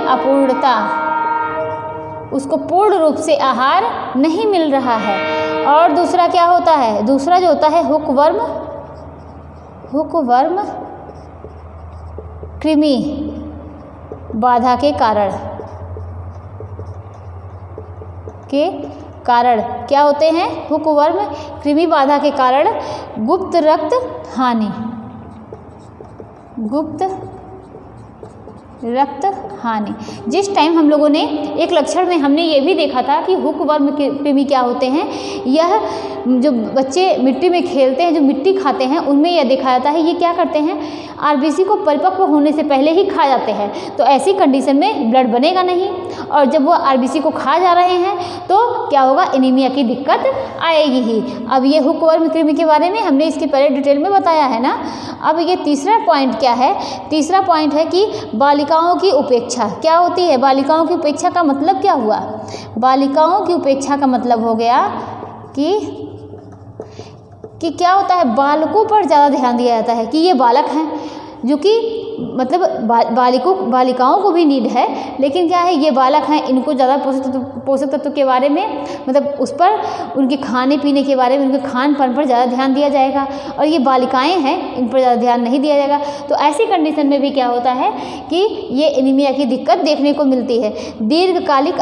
अपूर्णता, उसको पूर्ण रूप से आहार नहीं मिल रहा है। और दूसरा क्या होता है, दूसरा जो होता है हुकवर्म कृमि बाधा के कारण क्या होते हैं, हुकवर्म कृमि बाधा के कारण गुप्त रक्त हानि। जिस टाइम हम लोगों ने एक लक्षण में हमने ये भी देखा था कि हुकवर्म कृमि क्या होते हैं, यह जो बच्चे मिट्टी में खेलते हैं, जो मिट्टी खाते हैं, उनमें यह देखा जाता है ये क्या करते हैं, आरबीसी को परिपक्व होने से पहले ही खा जाते हैं। तो ऐसी कंडीशन में ब्लड बनेगा नहीं, और जब वो आरबीसी को खा जा रहे हैं तो क्या होगा, एनीमिया की दिक्कत आएगी ही। अब ये हुकवर्म कृमि के बारे में हमने इसके पहले डिटेल में बताया है ना। अब ये तीसरा पॉइंट क्या है, तीसरा पॉइंट है कि बालिकाओं की उपेक्षा क्या होती है। बालिकाओं की उपेक्षा का मतलब क्या हुआ, बालिकाओं की उपेक्षा का मतलब हो गया कि क्या होता है, बालकों पर ज़्यादा ध्यान दिया जाता है कि ये बालक हैं, जो कि मतलब बालिकाओं को भी नीड है, लेकिन क्या है, ये बालक हैं, इनको ज़्यादा पोषक तत्व के बारे में, मतलब उस पर, उनके खाने पीने के बारे में, उनके खान पान पर ज़्यादा ध्यान दिया जाएगा, और ये बालिकाएं हैं, इन पर ज़्यादा ध्यान नहीं दिया जाएगा। तो ऐसी कंडीशन में भी क्या होता है कि ये एनीमिया की दिक्कत देखने को मिलती है। दीर्घकालिक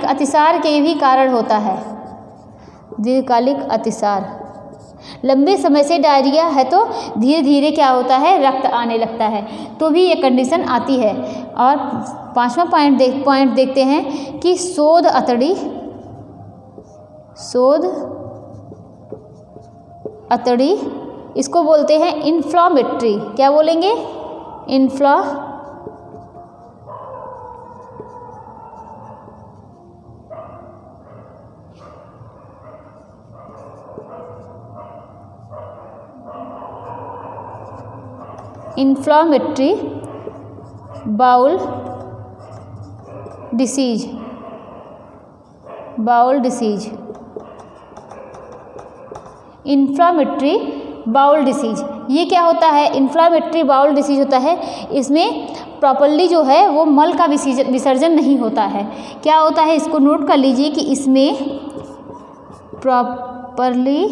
अतिसार के भी कारण होता है। दीर्घकालिक अतिसार, लंबे समय से डायरिया है तो धीरे धीरे क्या होता है, रक्त आने लगता है, तो भी ये कंडीशन आती है। और पांचवा पॉइंट देखते हैं कि शोध अतड़ी, इसको बोलते हैं इन्फ्लामेटरी, क्या बोलेंगे, inflammatory bowel disease, inflammatory bowel disease, ये क्या होता है, इन्फ्लामेटरी बाउल डिसीज होता है। इसमें प्रॉपरली जो है वो मल का विसर्जन नहीं होता है। क्या होता है, इसको नोट कर लीजिए कि इसमें प्रॉपरली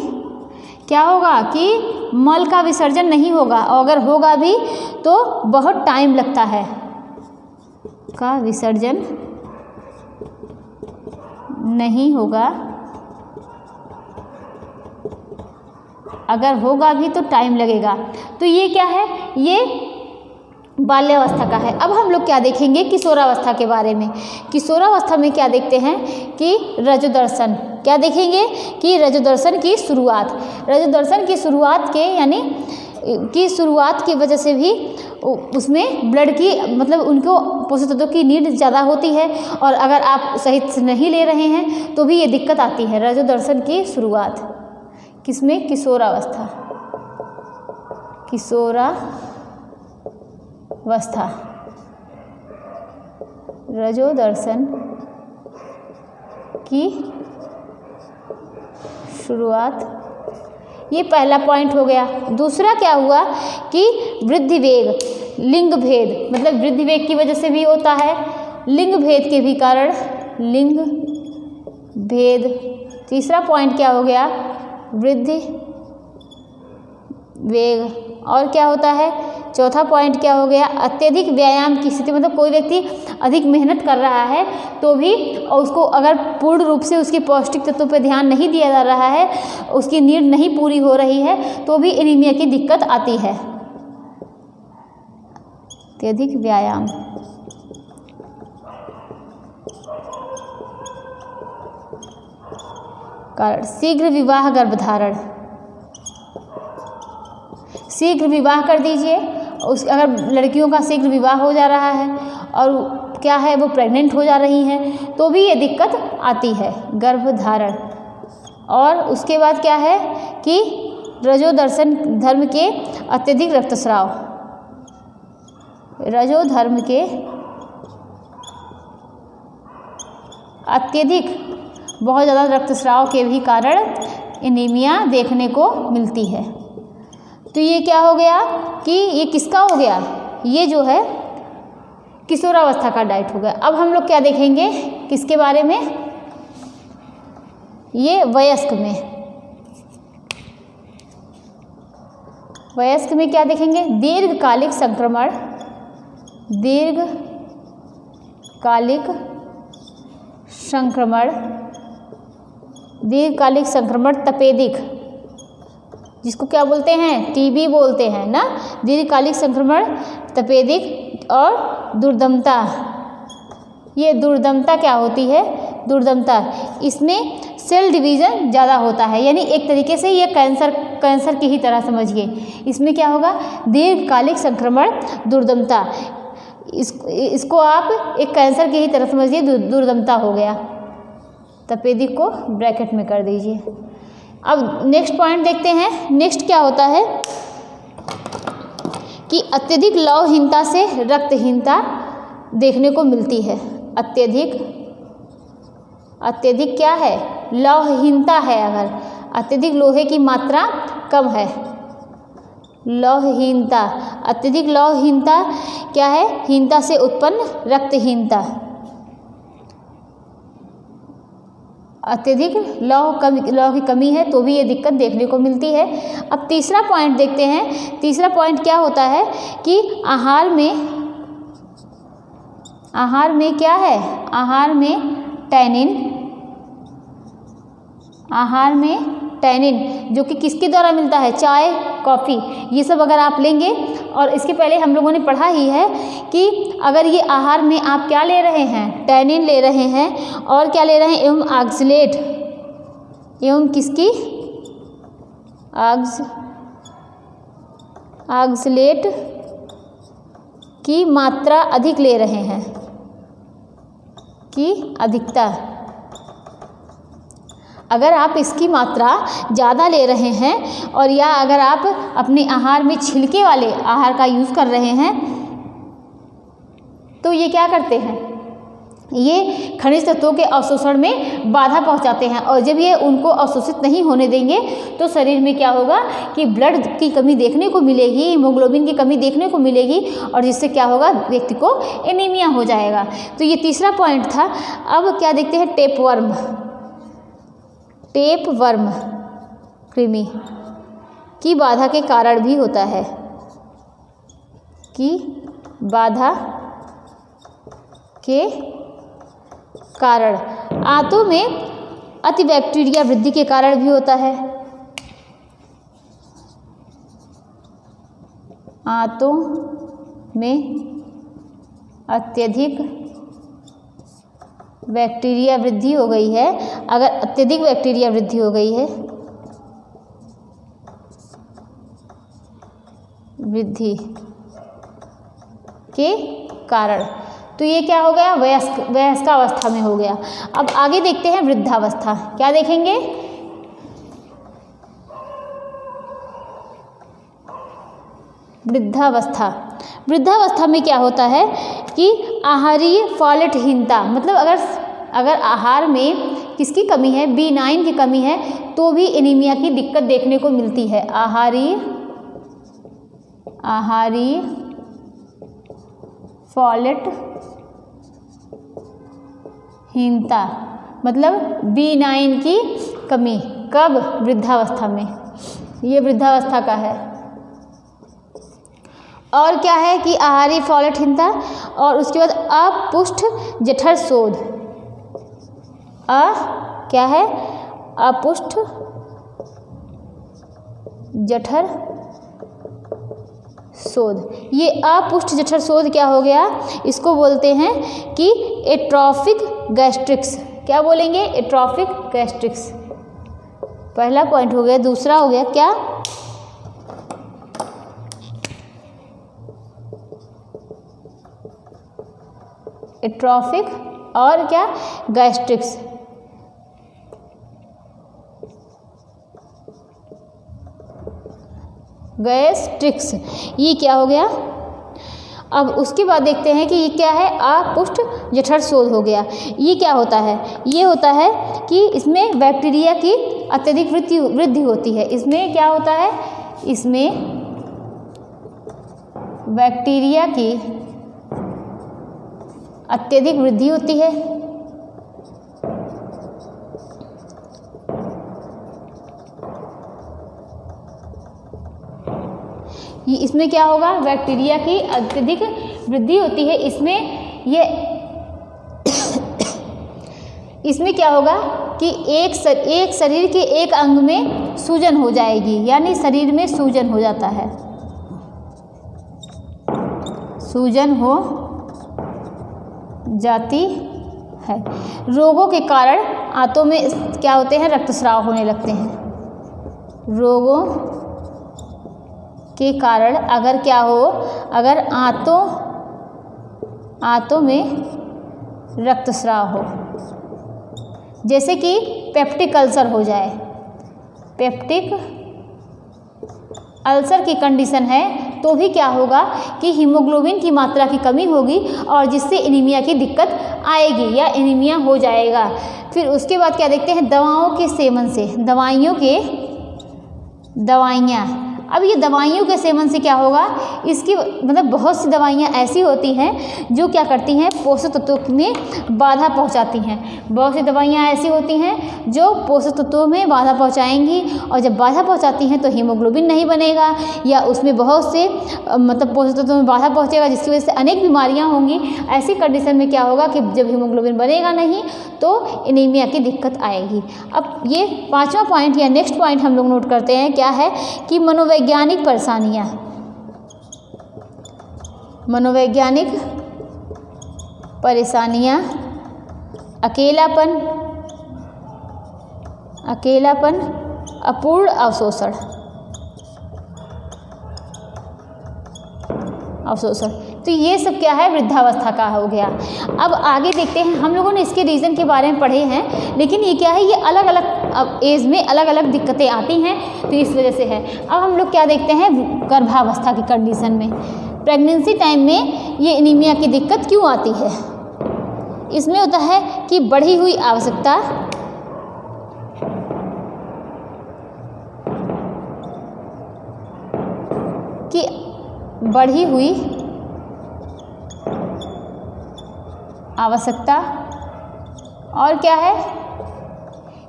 क्या होगा कि मल का विसर्जन नहीं होगा, और अगर होगा भी तो बहुत टाइम लगता है, का विसर्जन नहीं होगा, अगर होगा भी तो टाइम लगेगा। तो ये क्या है, ये बाल्यावस्था का है। अब हम लोग क्या देखेंगे किशोरावस्था के बारे में। किशोरावस्था में क्या देखते हैं कि रजोदर्शन, क्या देखेंगे कि रजोदर्शन की शुरुआत, रजोदर्शन की शुरुआत के यानी की शुरुआत की वजह से भी उसमें ब्लड की मतलब उनको पोषक तत्वों की नीड ज़्यादा होती है, और अगर आप सही से नहीं ले रहे हैं तो भी ये दिक्कत आती है। रजोदर्शन की शुरुआत किसमें, किशोरावस्था, किशोरावस्था, रजोदर्शन की शुरुआत, ये पहला पॉइंट हो गया। दूसरा क्या हुआ कि वृद्धि वेग, लिंग भेद, मतलब वृद्धि वेग की वजह से भी होता है, लिंग भेद के भी कारण, लिंग भेद। तीसरा पॉइंट क्या हो गया, वृद्धि वेग। और क्या होता है, चौथा पॉइंट क्या हो गया, अत्यधिक व्यायाम की स्थिति, मतलब कोई व्यक्ति अधिक मेहनत कर रहा है तो भी और उसको अगर पूर्ण रूप से उसकी पौष्टिक तत्वों पर ध्यान नहीं दिया जा रहा है, उसकी नीड नहीं पूरी हो रही है, तो भी एनीमिया की दिक्कत आती है। अत्यधिक व्यायाम, कारण शीघ्र विवाह गर्भधारण, शीघ्र विवाह कर दीजिए। उस अगर लड़कियों का शीघ्र विवाह हो जा रहा है और क्या है वो प्रेग्नेंट हो जा रही हैं तो भी ये दिक्कत आती है, गर्भधारण। और उसके बाद क्या है कि रजोदर्शन धर्म के अत्यधिक रक्तस्राव, रजोधर्म के अत्यधिक बहुत ज़्यादा रक्तस्राव के भी कारण एनीमिया देखने को मिलती है। तो ये क्या हो गया कि ये किसका हो गया, ये जो है किशोरावस्था का डाइट हो गया। अब हम लोग क्या देखेंगे किसके बारे में, ये वयस्क में। वयस्क में क्या देखेंगे, दीर्घकालिक संक्रमण, दीर्घकालिक संक्रमण, दीर्घकालिक संक्रमण तपेदिक, जिसको क्या बोलते हैं, टीबी बोलते हैं ना, दीर्घकालिक संक्रमण तपेदिक। और दुर्दमता, ये दुर्दमता क्या होती है, दुर्दमता, इसमें सेल डिवीज़न ज़्यादा होता है, यानी एक तरीके से ये कैंसर की ही तरह समझिए। इसमें क्या होगा, दीर्घकालिक संक्रमण दुर्दमता, इसको आप एक कैंसर की ही तरह समझिए, दुर्दमता हो गया। तपेदिक को ब्रैकेट में कर दीजिए। अब नेक्स्ट पॉइंट देखते हैं। नेक्स्ट क्या होता है कि अत्यधिक लौहहीनता से रक्तहीनता देखने को मिलती है। अत्यधिक क्या है, लौहहीनता है। अगर अत्यधिक लोहे की मात्रा कम है, लौहहीनता, अत्यधिक लौहहीनता क्या है, हीनता से उत्पन्न रक्तहीनता, अत्यधिक लौह की कमी है तो भी ये दिक्कत देखने को मिलती है। अब तीसरा पॉइंट देखते हैं। तीसरा पॉइंट क्या होता है कि आहार में क्या है, आहार में टैनिन, जो कि किसके द्वारा मिलता है, चाय, कॉफ़ी, ये सब अगर आप लेंगे। और इसके पहले हम लोगों ने पढ़ा ही है कि अगर ये आहार में आप क्या ले रहे हैं, टैनिन ले रहे हैं और क्या ले रहे हैं, एवं ऑक्सलेट, एवं किसकी, ऑक्सलेट की मात्रा अधिक ले रहे हैं, की अधिकता। अगर आप इसकी मात्रा ज़्यादा ले रहे हैं और या अगर आप अपने आहार में छिलके वाले आहार का यूज़ कर रहे हैं तो ये क्या करते हैं, ये खनिज तत्वों के अवशोषण में बाधा पहुंचाते हैं। और जब ये उनको अवशोषित नहीं होने देंगे तो शरीर में क्या होगा कि ब्लड की कमी देखने को मिलेगी, हीमोग्लोबिन की कमी देखने को मिलेगी, और जिससे क्या होगा, व्यक्ति को एनीमिया हो जाएगा। तो ये तीसरा पॉइंट था। अब क्या देखते हैं, टेपवर्म कृमि की बाधा के कारण भी होता है, की बाधा के कारण। आंतों में अति बैक्टीरिया वृद्धि के कारण भी होता है, आंतों में अत्यधिक बैक्टीरिया वृद्धि हो गई है, अगर अत्यधिक बैक्टीरिया वृद्धि हो गई है, वृद्धि के कारण, तो ये क्या हो गया, वयस्कावस्था में हो गया। अब आगे देखते हैं वृद्धावस्था। क्या देखेंगे, वृद्धावस्था। वृद्धावस्था में क्या होता है कि आहारीय फॉलेटहीनता, मतलब अगर आहार में किसकी कमी है, B9 की कमी है, तो भी एनीमिया की दिक्कत देखने को मिलती है। आहारीय फॉलेटहीनता मतलब B9 की कमी, कब, वृद्धावस्था में। ये वृद्धावस्था का है। और क्या है कि आहारीय फॉलेटहीनता, और उसके बाद अपुष्ट जठर शोध। क्या है, अपुष्ट जठर शोध। ये अपुष्ट जठर शोध क्या हो गया, इसको बोलते हैं कि एट्रोफिक गैस्ट्रिक्स। क्या बोलेंगे, एट्रोफिक गैस्ट्रिक्स। पहला पॉइंट हो गया। दूसरा हो गया क्या, एट्रोफिक, और क्या, गैस्ट्रिक्स। गैस्ट्रिक्स, ये क्या हो गया। अब उसके बाद देखते हैं कि ये क्या है, अपुष्ट जठर शोध हो गया। ये क्या होता है, ये होता है कि इसमें बैक्टीरिया की अत्यधिक वृद्धि होती है। इसमें क्या होता है, इसमें बैक्टीरिया की अत्यधिक वृद्धि होती है। ये इसमें क्या होगा, बैक्टीरिया की अत्यधिक वृद्धि होती है। इसमें क्या होगा कि एक शरीर के एक अंग में सूजन हो जाएगी, यानी शरीर में सूजन हो जाता है, सूजन हो जाती है। रोगों के कारण आंतों में क्या होते हैं, रक्तस्राव होने लगते हैं। रोगों के कारण अगर क्या हो, अगर आंतों में रक्तस्राव हो, जैसे कि पेप्टिक अल्सर हो जाए। पेप्टिक अल्सर की कंडीशन है तो भी क्या होगा कि हीमोग्लोबिन की मात्रा की कमी होगी और जिससे एनीमिया की दिक्कत आएगी या एनीमिया हो जाएगा। फिर उसके बाद क्या देखते हैं, दवाओं के सेवन से, दवाइयाँ। अब ये दवाइयों के सेवन से क्या होगा, इसकी मतलब बहुत सी दवाइयाँ ऐसी होती हैं जो क्या करती हैं, पोषक तत्वों में बाधा पहुंचाती हैं। बहुत सी दवाइयाँ ऐसी होती हैं जो पोषक तत्वों में बाधा पहुंचाएंगी, और जब बाधा पहुंचाती हैं तो हीमोग्लोबिन नहीं बनेगा, या उसमें बहुत से मतलब पोषक तत्वों में बाधा पहुंचेगा, जिसकी वजह से अनेक बीमारियाँ होंगी। ऐसी कंडीशन में क्या होगा कि जब हीमोग्लोबिन बनेगा नहीं तो एनीमिया की दिक्कत आएगी। अब ये पाँचवा पॉइंट या नेक्स्ट पॉइंट हम लोग नोट करते हैं, क्या है कि मनोवैज्ञानिक परेशानियाँ। मनोवैज्ञानिक परेशानियाँ, अकेलापन, अपूर्ण अवशोषण। तो ये सब क्या है, वृद्धावस्था का हो गया। अब आगे देखते हैं, हम लोगों ने इसके रीज़न के बारे में पढ़े हैं, लेकिन ये क्या है, ये अलग अलग एज में अलग अलग दिक्कतें आती हैं, तो इस वजह से है। अब हम लोग क्या देखते हैं, गर्भावस्था की कंडीशन में, प्रेगनेंसी टाइम में ये एनीमिया की दिक्कत क्यों आती है। इसमें होता है कि बढ़ी हुई आवश्यकता, कि बढ़ी हुई आवश्यकता, और क्या है,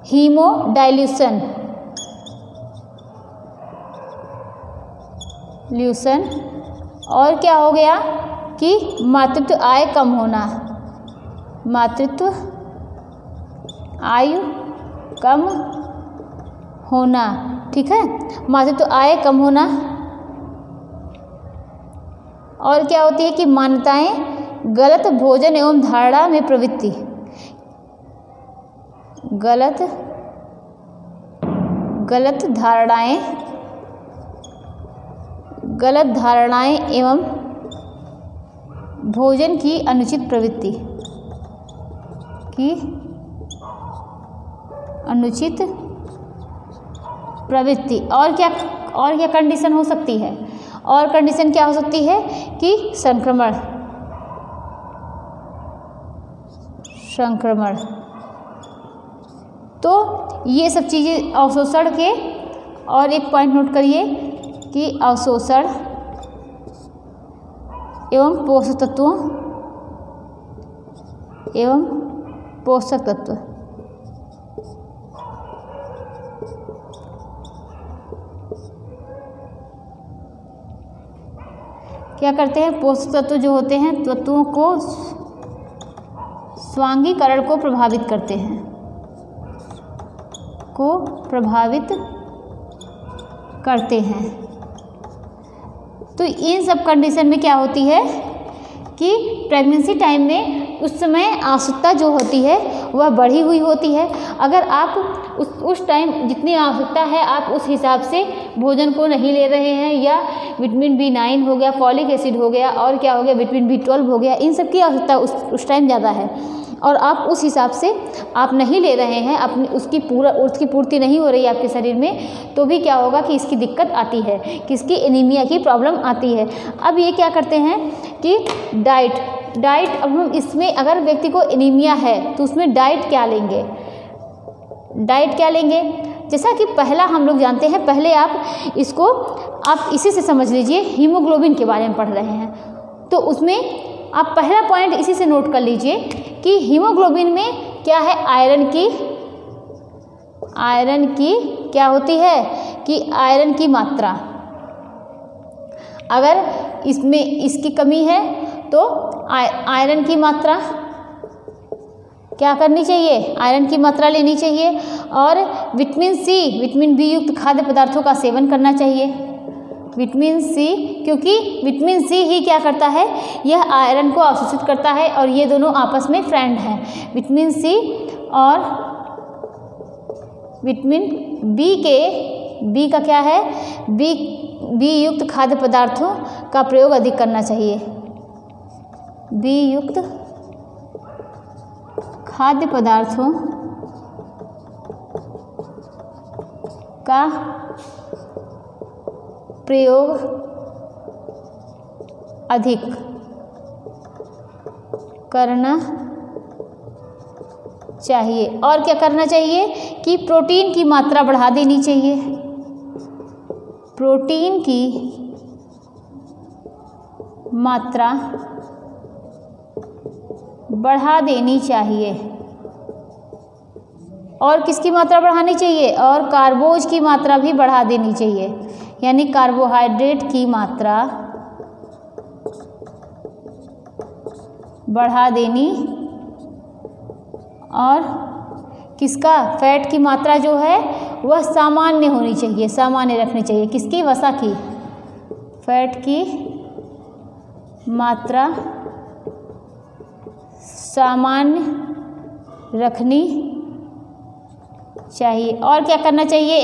हीमोडाइल्यूशन, और क्या हो गया कि मातृत्व आय कम होना, मातृत्व आयु कम होना, ठीक है, मातृत्व आय कम होना, और क्या होती है कि मान्यताएं, गलत भोजन एवं धारणा में प्रवृत्ति, गलत धारणाएं एवं भोजन की अनुचित प्रवृत्ति और क्या कंडीशन हो सकती है? और कंडीशन क्या हो सकती है कि संक्रमण। तो ये सब चीज़ें अवशोषण के, और एक पॉइंट नोट करिए कि अवशोषण एवं पोषक तत्व क्या करते हैं? पोषक तत्व जो होते हैं तत्वों को स्वांगीकरण को प्रभावित करते हैं, तो इन सब कंडीशन में क्या होती है कि प्रेगनेंसी टाइम में उस समय आवश्यकता जो होती है वह बढ़ी हुई होती है। अगर आप उस टाइम जितनी आवश्यकता है आप उस हिसाब से भोजन को नहीं ले रहे हैं, या विटामिन B9 हो गया, फॉलिक एसिड हो गया, और क्या हो गया, विटामिन B12 हो गया, इन सब की आवश्यकता उस टाइम ज़्यादा है, और आप उस हिसाब से आप नहीं ले रहे हैं, अपनी उसकी पूर्ति नहीं हो रही है आपके शरीर में, तो भी क्या होगा कि इसकी दिक्कत आती है, किसकी एनीमिया की प्रॉब्लम आती है। अब ये क्या करते हैं कि डाइट, अब हम इसमें अगर व्यक्ति को एनीमिया है तो उसमें डाइट क्या लेंगे? जैसा कि पहला हम लोग जानते हैं, पहले आप इसी से समझ लीजिए, हीमोग्लोबिन के बारे में पढ़ रहे हैं, तो उसमें आप पहला पॉइंट इसी से नोट कर लीजिए कि हीमोग्लोबिन में क्या है, आयरन की क्या होती है कि आयरन की मात्रा, अगर इसमें इसकी कमी है तो आयरन की मात्रा क्या करनी चाहिए? आयरन की मात्रा लेनी चाहिए। और विटामिन बी युक्त खाद्य पदार्थों का सेवन करना चाहिए। विटामिन सी, क्योंकि विटामिन सी ही क्या करता है, यह आयरन को अवशोषित करता है, और ये दोनों आपस में फ्रेंड हैं। विटामिन सी और विटामिन बी का क्या है, बी युक्त खाद्य पदार्थों का प्रयोग अधिक करना चाहिए। बी युक्त खाद्य पदार्थों का प्रयोग अधिक करना चाहिए। और क्या करना चाहिए कि प्रोटीन की मात्रा बढ़ा देनी चाहिए। प्रोटीन की मात्रा बढ़ा देनी चाहिए। और किसकी मात्रा बढ़ानी चाहिए? और कार्बोज की मात्रा भी बढ़ा देनी चाहिए, यानी कार्बोहाइड्रेट की मात्रा बढ़ा देनी, और किसका, फैट की मात्रा जो है वह सामान्य होनी चाहिए, सामान्य रखनी चाहिए। किसकी? वसा की। फैट की मात्रा सामान्य रखनी चाहिए। और क्या करना चाहिए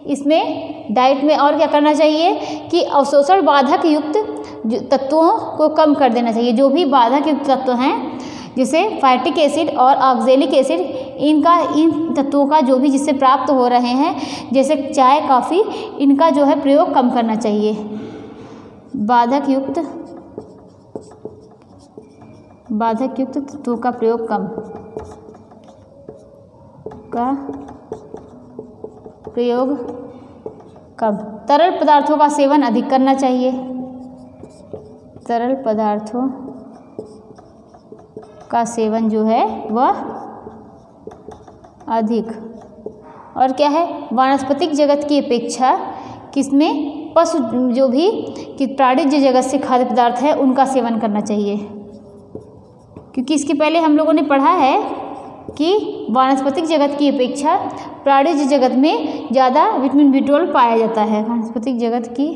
इसमें डाइट में? और क्या करना चाहिए कि अवशोषण बाधक युक्त तत्वों को कम कर देना चाहिए। जो भी बाधक युक्त तत्व हैं, जैसे फैटिक एसिड और ऑक्जेलिक एसिड, इन तत्वों का जो भी जिससे प्राप्त हो रहे हैं, जैसे चाय, कॉफ़ी, इनका जो है प्रयोग कम करना चाहिए। बाधक युक्त तत्वों का प्रयोग कम। तरल पदार्थों का सेवन अधिक करना चाहिए। तरल पदार्थों का सेवन जो है वह अधिक। और क्या है, वानस्पतिक जगत की अपेक्षा किसमें, पशु जो भी कि प्राणिज जगत से खाद्य पदार्थ है उनका सेवन करना चाहिए। क्योंकि इसके पहले हम लोगों ने पढ़ा है कि वानस्पतिक जगत की अपेक्षा प्राणिज जगत में ज़्यादा विटामिन B12 पाया जाता है। वानस्पतिक जगत की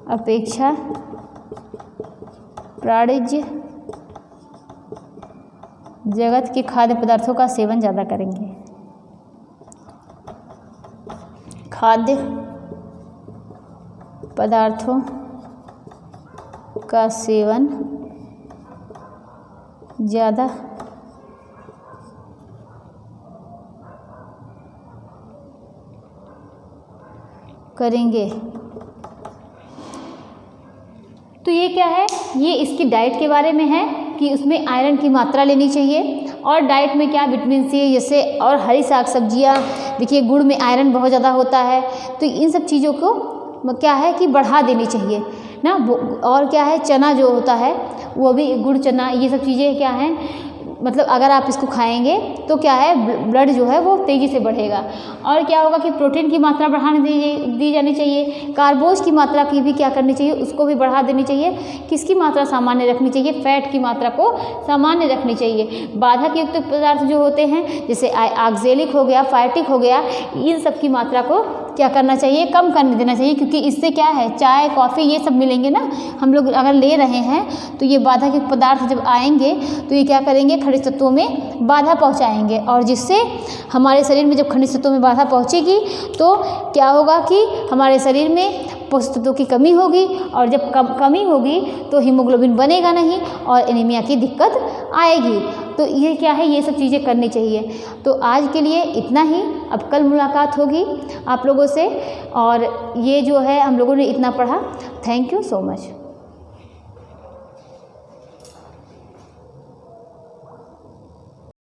अपेक्षा प्राणिज जगत के खाद्य पदार्थों का सेवन ज़्यादा करेंगे। खाद्य पदार्थों का सेवन ज़्यादा करेंगे। तो ये क्या है, ये इसकी डाइट के बारे में है कि उसमें आयरन की मात्रा लेनी चाहिए। और डाइट में क्या, विटामिन सी जैसे और हरी साग सब्जियाँ, देखिए गुड़ में आयरन बहुत ज़्यादा होता है, तो इन सब चीज़ों को क्या है कि बढ़ा देनी चाहिए ना। और क्या है, चना जो होता है वो भी, गुड़ चना, ये सब चीज़ें क्या हैं, मतलब अगर आप इसको खाएंगे तो क्या है, ब्लड जो है वो तेज़ी से बढ़ेगा। और क्या होगा कि प्रोटीन की मात्रा बढ़ाने दी जानी चाहिए। कार्बोज की मात्रा की भी क्या करनी चाहिए, उसको भी बढ़ा देनी चाहिए। किसकी मात्रा सामान्य रखनी चाहिए, फैट की मात्रा को सामान्य रखनी चाहिए। बाधक युक्त पदार्थ जो होते हैं जैसे ऑक्जेलिक हो गया, फाइटिक हो गया, इन सब की मात्रा को क्या करना चाहिए, कम करने देना चाहिए। क्योंकि इससे क्या है, चाय कॉफ़ी ये सब मिलेंगे ना, हम लोग अगर ले रहे हैं तो ये बाधक युक्त पदार्थ जब आएंगे तो ये क्या करेंगे, खनिज तत्वों में बाधा पहुंचाएंगे। और जिससे हमारे शरीर में जब खनिज तत्वों में बाधा पहुंचेगी तो क्या होगा कि हमारे शरीर में पोषक तत्वों की कमी होगी। और जब कमी होगी तो हीमोग्लोबिन बनेगा नहीं और एनीमिया की दिक्कत आएगी। तो ये क्या है, ये सब चीज़ें करनी चाहिए। तो आज के लिए इतना ही, अब कल मुलाकात होगी आप लोगों से। और ये जो है हम लोगों ने इतना पढ़ा। Thank you so much.